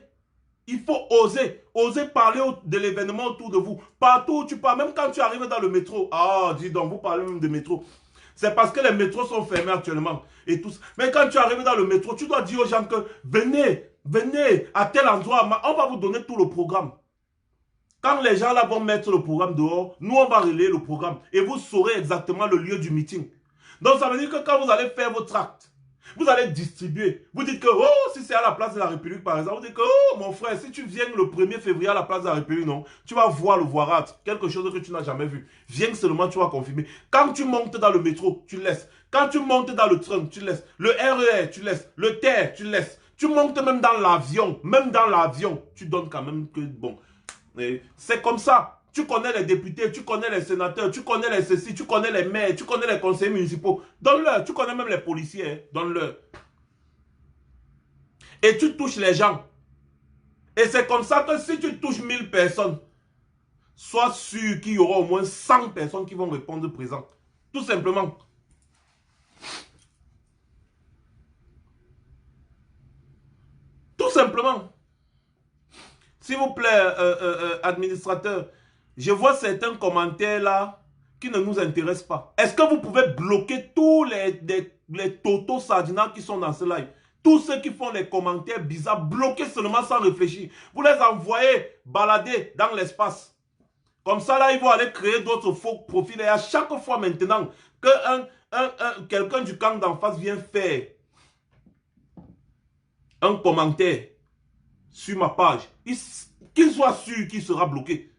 Il faut oser. Oser parler de l'événement autour de vous. Partout où tu pars, même quand tu arrives dans le métro. Ah, dis donc, vous parlez même de métro. C'est parce que les métros sont fermés actuellement. Et tout. Mais quand tu arrives dans le métro, tu dois dire aux gens que venez, venez à tel endroit. On va vous donner tout le programme. Quand les gens là vont mettre le programme dehors, nous on va relayer le programme. Et vous saurez exactement le lieu du meeting. Donc ça veut dire que quand vous allez faire votre acte, vous allez distribuer. Vous dites que, oh, si c'est à la place de la République, par exemple, vous dites que, oh, mon frère, si tu viens le 1er février à la place de la République, non, tu vas voir le voirâtre, quelque chose que tu n'as jamais vu. Viens seulement, tu vas confirmer. Quand tu montes dans le métro, tu laisses. Quand tu montes dans le train, tu laisses. Le RER, tu laisses. Le TER, tu laisses. Tu montes même dans l'avion, tu donnes quand même que, bon, c'est comme ça. Tu connais les députés, tu connais les sénateurs, tu connais les ceci, tu connais les maires, tu connais les conseillers municipaux. Donne-leur. Tu connais même les policiers. Hein. Donne-leur. Et tu touches les gens. Et c'est comme ça que si tu touches 1000 personnes, sois sûr qu'il y aura au moins 100 personnes qui vont répondre présent. Tout simplement. Tout simplement. S'il vous plaît, administrateur, je vois certains commentaires là qui ne nous intéressent pas. Est-ce que vous pouvez bloquer tous les Toto Sardina qui sont dans ce live? Tous ceux qui font les commentaires bizarres, bloquez seulement sans réfléchir. Vous les envoyez balader dans l'espace. Comme ça là, ils vont aller créer d'autres faux profils. Et à chaque fois maintenant que quelqu'un du camp d'en face vient faire un commentaire sur ma page, qu'il soit sûr qu'il sera bloqué.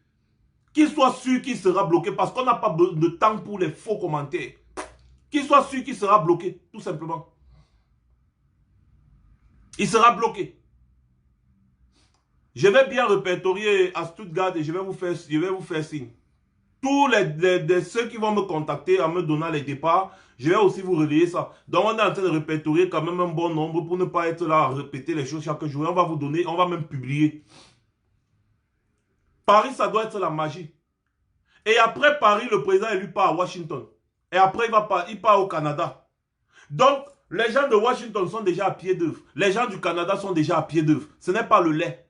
Qu'il soit sûr qu'il sera bloqué parce qu'on n'a pas de temps pour les faux commentaires. Qu'il soit sûr qu'il sera bloqué, tout simplement. Il sera bloqué. Je vais bien répertorier à Stuttgart et je vais vous faire signe. Tous ceux qui vont me contacter en me donnant les départs, je vais aussi vous relayer ça. Donc on est en train de répertorier quand même un bon nombre pour ne pas être là à répéter les choses chaque jour. On va vous donner, on va même publier. Paris, ça doit être la magie. Et après Paris, le président élu part à Washington. Et après, il part au Canada. Donc, les gens de Washington sont déjà à pied d'œuvre. Les gens du Canada sont déjà à pied d'œuvre. Ce n'est pas le lait.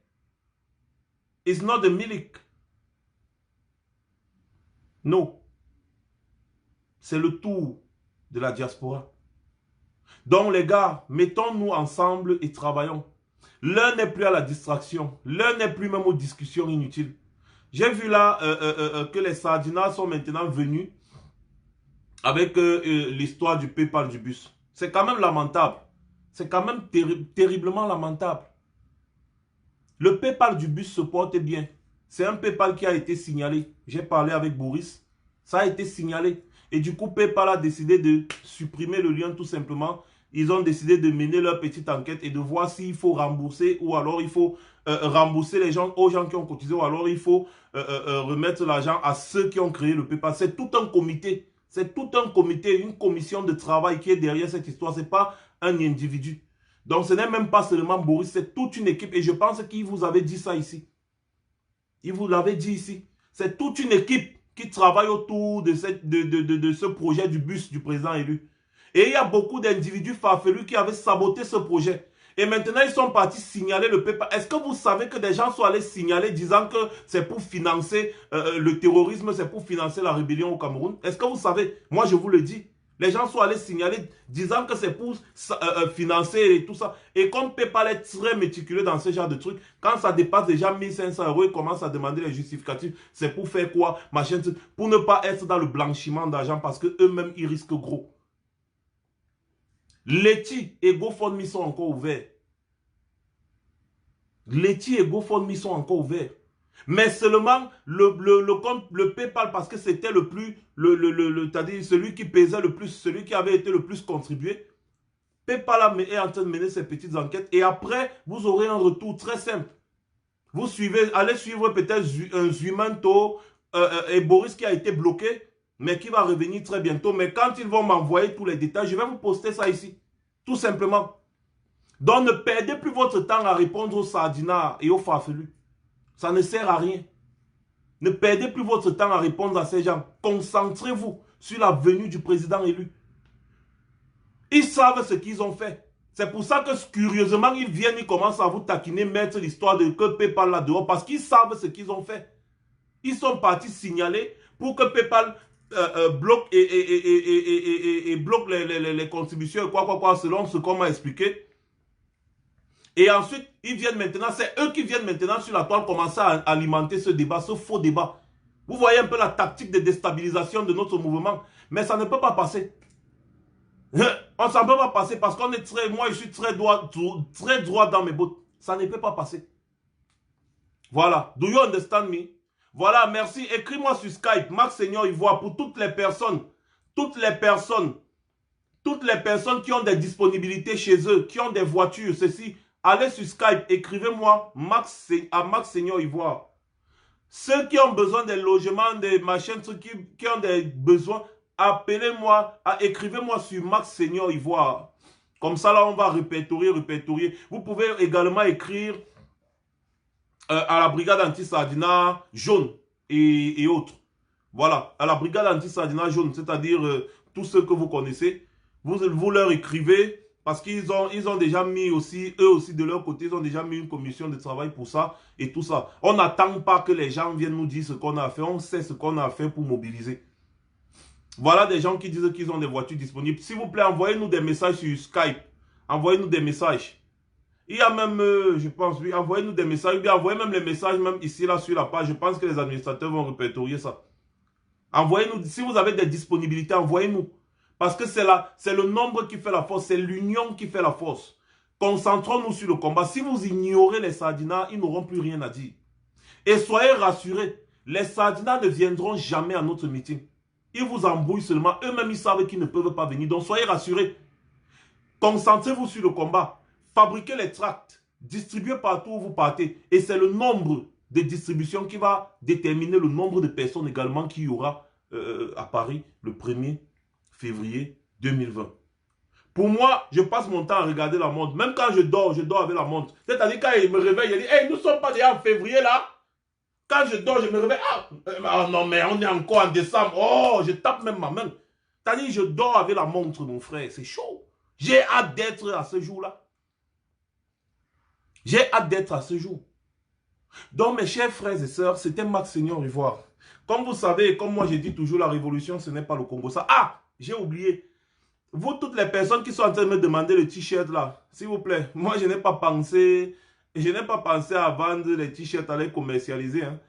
It's not the milk. Non. C'est le tour de la diaspora. Donc, les gars, mettons-nous ensemble et travaillons. L'un n'est plus à la distraction. L'un n'est plus même aux discussions inutiles. J'ai vu là que les Sardinas sont maintenant venus avec l'histoire du PayPal du bus. C'est quand même lamentable. C'est quand même terriblement lamentable. Le PayPal du bus se porte bien. C'est un PayPal qui a été signalé. J'ai parlé avec Boris. Ça a été signalé. Et du coup, PayPal a décidé de supprimer le lien tout simplement. Ils ont décidé de mener leur petite enquête et de voir s'il faut rembourser ou alors il faut rembourser les gens aux gens qui ont cotisé ou alors il faut remettre l'argent à ceux qui ont créé le PayPal. C'est tout un comité. C'est tout un comité, une commission de travail qui est derrière cette histoire. Ce n'est pas un individu. Donc ce n'est même pas seulement Boris, c'est toute une équipe. Et je pense qu'il vous avait dit ça ici. Il vous l'avait dit ici. C'est toute une équipe qui travaille autour de ce projet du bus du président élu. Et il y a beaucoup d'individus farfelus qui avaient saboté ce projet. Et maintenant, ils sont partis signaler le PayPal. Est-ce que vous savez que des gens sont allés signaler disant que c'est pour financer le terrorisme, c'est pour financer la rébellion au Cameroun? Est-ce que vous savez? Moi, je vous le dis. Les gens sont allés signaler disant que c'est pour financer et tout ça. Et comme PayPal est très méticuleux dans ce genre de trucs, quand ça dépasse déjà 1500 €, ils commencent à demander les justificatifs. C'est pour faire quoi? Machin, pour ne pas être dans le blanchiment d'argent parce qu'eux-mêmes, ils risquent gros. Leti et GoFundMe sont encore ouverts. Leti et GoFundMe sont encore ouverts. Mais seulement le PayPal, parce que c'était le plus, c'est-à-dire celui qui pesait le plus, celui qui avait été le plus contribué. PayPal est en train de mener ses petites enquêtes et après, vous aurez un retour très simple. Vous suivez, allez suivre peut-être un Zuimanto et Boris qui a été bloqué, mais qui va revenir très bientôt. Mais quand ils vont m'envoyer tous les détails, je vais vous poster ça ici. Tout simplement. Donc ne perdez plus votre temps à répondre aux sardinards et aux farfelus. Ça ne sert à rien. Ne perdez plus votre temps à répondre à ces gens. Concentrez-vous sur la venue du président élu. Ils savent ce qu'ils ont fait. C'est pour ça que curieusement, ils viennent, ils commencent à vous taquiner, mettre l'histoire de que PayPal là dehors, parce qu'ils savent ce qu'ils ont fait. Ils sont partis signaler pour que PayPal bloque et bloque les contributions, quoi, selon ce qu'on m'a expliqué. Et ensuite, ils viennent maintenant, c'est eux qui viennent maintenant sur la toile commencer à alimenter ce débat, ce faux débat. Vous voyez un peu la tactique de déstabilisation de notre mouvement, mais ça ne peut pas passer. On ne s'en peut pas passer parce qu'on est moi je suis très droit dans mes bottes. Ça ne peut pas passer. Voilà. Do you understand me? Voilà, merci. Écris-moi sur Skype, Max Seigneur Ivoire, pour toutes les personnes qui ont des disponibilités chez eux, qui ont des voitures, ceci. Allez sur Skype, écrivez-moi à Max Seigneur Ivoire. Ceux qui ont besoin des logements, des machins, ceux qui ont des besoins, appelez-moi, écrivez-moi sur Max Seigneur Ivoire. Comme ça, là, on va répertorier. Vous pouvez également écrire à la brigade anti-Sardina jaune et autres. Voilà, à la brigade anti-Sardina jaune, c'est-à-dire tous ceux que vous connaissez. Vous leur écrivez parce qu'ils ont déjà mis aussi, eux aussi de leur côté, ils ont déjà mis une commission de travail pour ça et tout ça. On n'attend pas que les gens viennent nous dire ce qu'on a fait, on sait ce qu'on a fait pour mobiliser. Voilà des gens qui disent qu'ils ont des voitures disponibles. S'il vous plaît, envoyez-nous des messages sur Skype. Envoyez-nous des messages. Il y a même, je pense, oui, envoyez-nous des messages. Bien, envoyez même les messages, même ici, là, sur la page. Je pense que les administrateurs vont répertorier ça. Envoyez-nous, si vous avez des disponibilités, envoyez-nous. Parce que c'est le nombre qui fait la force, c'est l'union qui fait la force. Concentrons-nous sur le combat. Si vous ignorez les Sardinas, ils n'auront plus rien à dire. Et soyez rassurés, les Sardinas ne viendront jamais à notre meeting. Ils vous embrouillent seulement. Eux-mêmes, ils savent qu'ils ne peuvent pas venir. Donc, soyez rassurés. Concentrez-vous sur le combat. Fabriquez les tracts. Distribuez partout où vous partez. Et c'est le nombre de distributions qui va déterminer le nombre de personnes également qu'il y aura à Paris le 1er février 2020. Pour moi, je passe mon temps à regarder la montre. Même quand je dors avec la montre. C'est-à-dire quand il me réveille, il dit, hey, nous ne sommes pas déjà en février là. Quand je dors, je me réveille. Ah non, mais on est encore en décembre. Oh, je tape même ma main. C'est-à-dire, je dors avec la montre, mon frère. C'est chaud. J'ai hâte d'être à ce jour-là. J'ai hâte d'être à ce jour. Donc, mes chers frères et sœurs, c'était Max Seigneur Ivoire. Comme vous savez, comme moi, j'ai dit toujours, la révolution, ce n'est pas le Congo. Ça. Ah, j'ai oublié. Vous, toutes les personnes qui sont en train de me demander le t-shirt là, s'il vous plaît, moi, je n'ai pas pensé à vendre les t-shirts, à les commercialiser. Hein.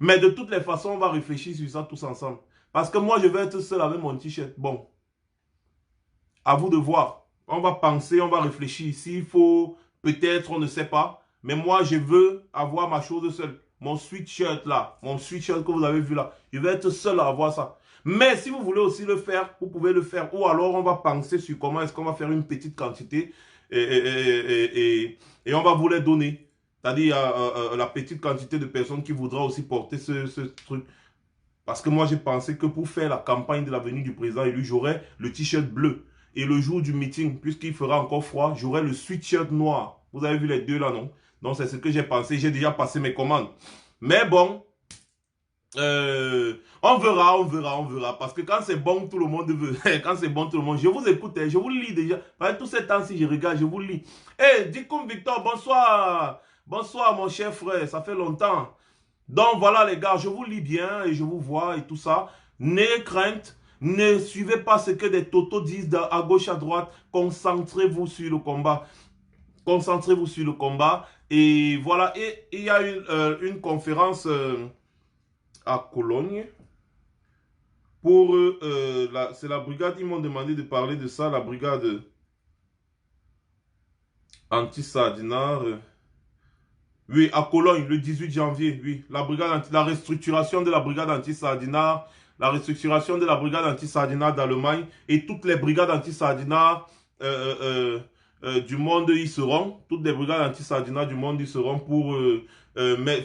Mais de toutes les façons, on va réfléchir sur ça tous ensemble. Parce que moi, je vais être seul avec mon t-shirt. Bon, à vous de voir. On va penser, on va réfléchir. S'il faut, peut-être, on ne sait pas. Mais moi, je veux avoir ma chose seule. Mon sweatshirt là, mon sweatshirt que vous avez vu là. Je vais être seul à avoir ça. Mais si vous voulez aussi le faire, vous pouvez le faire. Ou alors, on va penser sur comment est-ce qu'on va faire une petite quantité. Et on va vous les donner. C'est-à-dire la petite quantité de personnes qui voudra aussi porter ce truc. Parce que moi, j'ai pensé que pour faire la campagne de la venue du président élu, j'aurais le t-shirt bleu. Et le jour du meeting, puisqu'il fera encore froid, j'aurai le sweatshirt noir. Vous avez vu les deux là, non? Donc, c'est ce que j'ai pensé. J'ai déjà passé mes commandes. Mais bon, on verra. Parce que quand c'est bon, tout le monde veut. Quand c'est bon, tout le monde. Je vous écoute, je vous lis déjà. Pendant tous ces temps-ci, je regarde, je vous lis. Hey, Dikoum Victor, bonsoir. Bonsoir, mon cher frère. Ça fait longtemps. Donc, voilà, les gars, je vous lis bien et je vous vois et tout ça. N'ayez crainte. Ne suivez pas ce que des totos disent à gauche, à droite. Concentrez-vous sur le combat. Concentrez-vous sur le combat. Et voilà. Et il y a une conférence à Cologne. Pour c'est la brigade, ils m'ont demandé de parler de ça, la brigade anti-Sardinard. Oui, à Cologne, le 18 janvier. Oui, la restructuration de la brigade anti-Sardinard. La restructuration de la brigade anti-Sardinard d'Allemagne. Et toutes les brigades anti-Sardinard du monde y seront. Toutes les brigades anti-Sardinard du monde y seront pour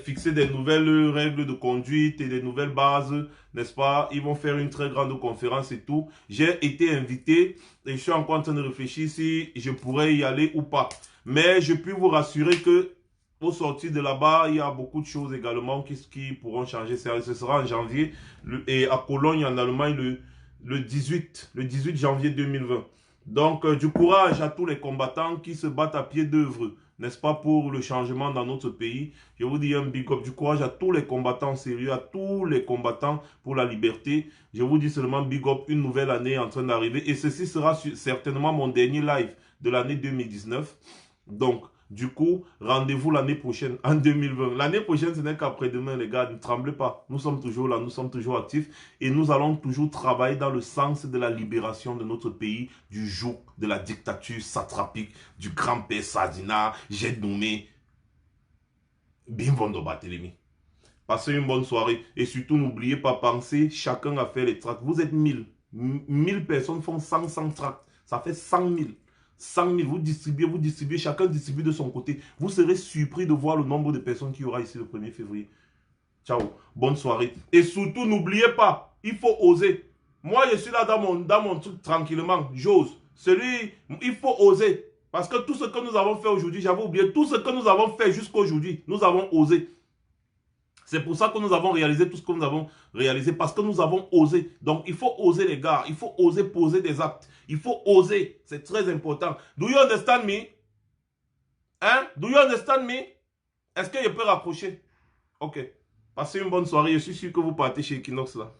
fixer des nouvelles règles de conduite et des nouvelles bases, n'est-ce pas? Ils vont faire une très grande conférence et tout. J'ai été invité et je suis encore en train de réfléchir si je pourrais y aller ou pas. Mais je puis vous rassurer que au sortir de là-bas, il y a beaucoup de choses également qui pourront changer. Ce sera en janvier. Et à Cologne, en Allemagne, le 18 janvier 2020. Donc, du courage à tous les combattants qui se battent à pied d'œuvre, n'est-ce pas, pour le changement dans notre pays. Je vous dis un big up, du courage à tous les combattants sérieux, à tous les combattants pour la liberté. Je vous dis seulement big up, une nouvelle année est en train d'arriver. Et ceci sera certainement mon dernier live de l'année 2019. Donc, du coup, rendez-vous l'année prochaine, en 2020. L'année prochaine, ce n'est qu'après-demain, les gars. Ne tremblez pas. Nous sommes toujours là, nous sommes toujours actifs. Et nous allons toujours travailler dans le sens de la libération de notre pays, du joug de la dictature satrapique, du grand-père Sadina, j'ai nommé Bimvondo Barthélemy. Passez une bonne soirée. Et surtout, n'oubliez pas, pensez chacun à faire les tracts. Vous êtes 1000. 1000 personnes font 100 tracts. Ça fait 100 000. 100 000, vous distribuez, chacun distribue de son côté. Vous serez surpris de voir le nombre de personnes qu'il y aura ici le 1er février. Ciao, bonne soirée. Et surtout, n'oubliez pas, il faut oser. Moi, je suis là dans mon truc tranquillement, j'ose. Il faut oser. Parce que tout ce que nous avons fait aujourd'hui, j'avais oublié, tout ce que nous avons fait jusqu'à aujourd'hui, nous avons osé. C'est pour ça que nous avons réalisé tout ce que nous avons réalisé, parce que nous avons osé. Donc, il faut oser, les gars. Il faut oser poser des actes. Il faut oser. C'est très important. Do you understand me? Hein? Do you understand me? Est-ce que je peux raccrocher? Ok. Passez une bonne soirée. Je suis sûr que vous partez chez Equinox là.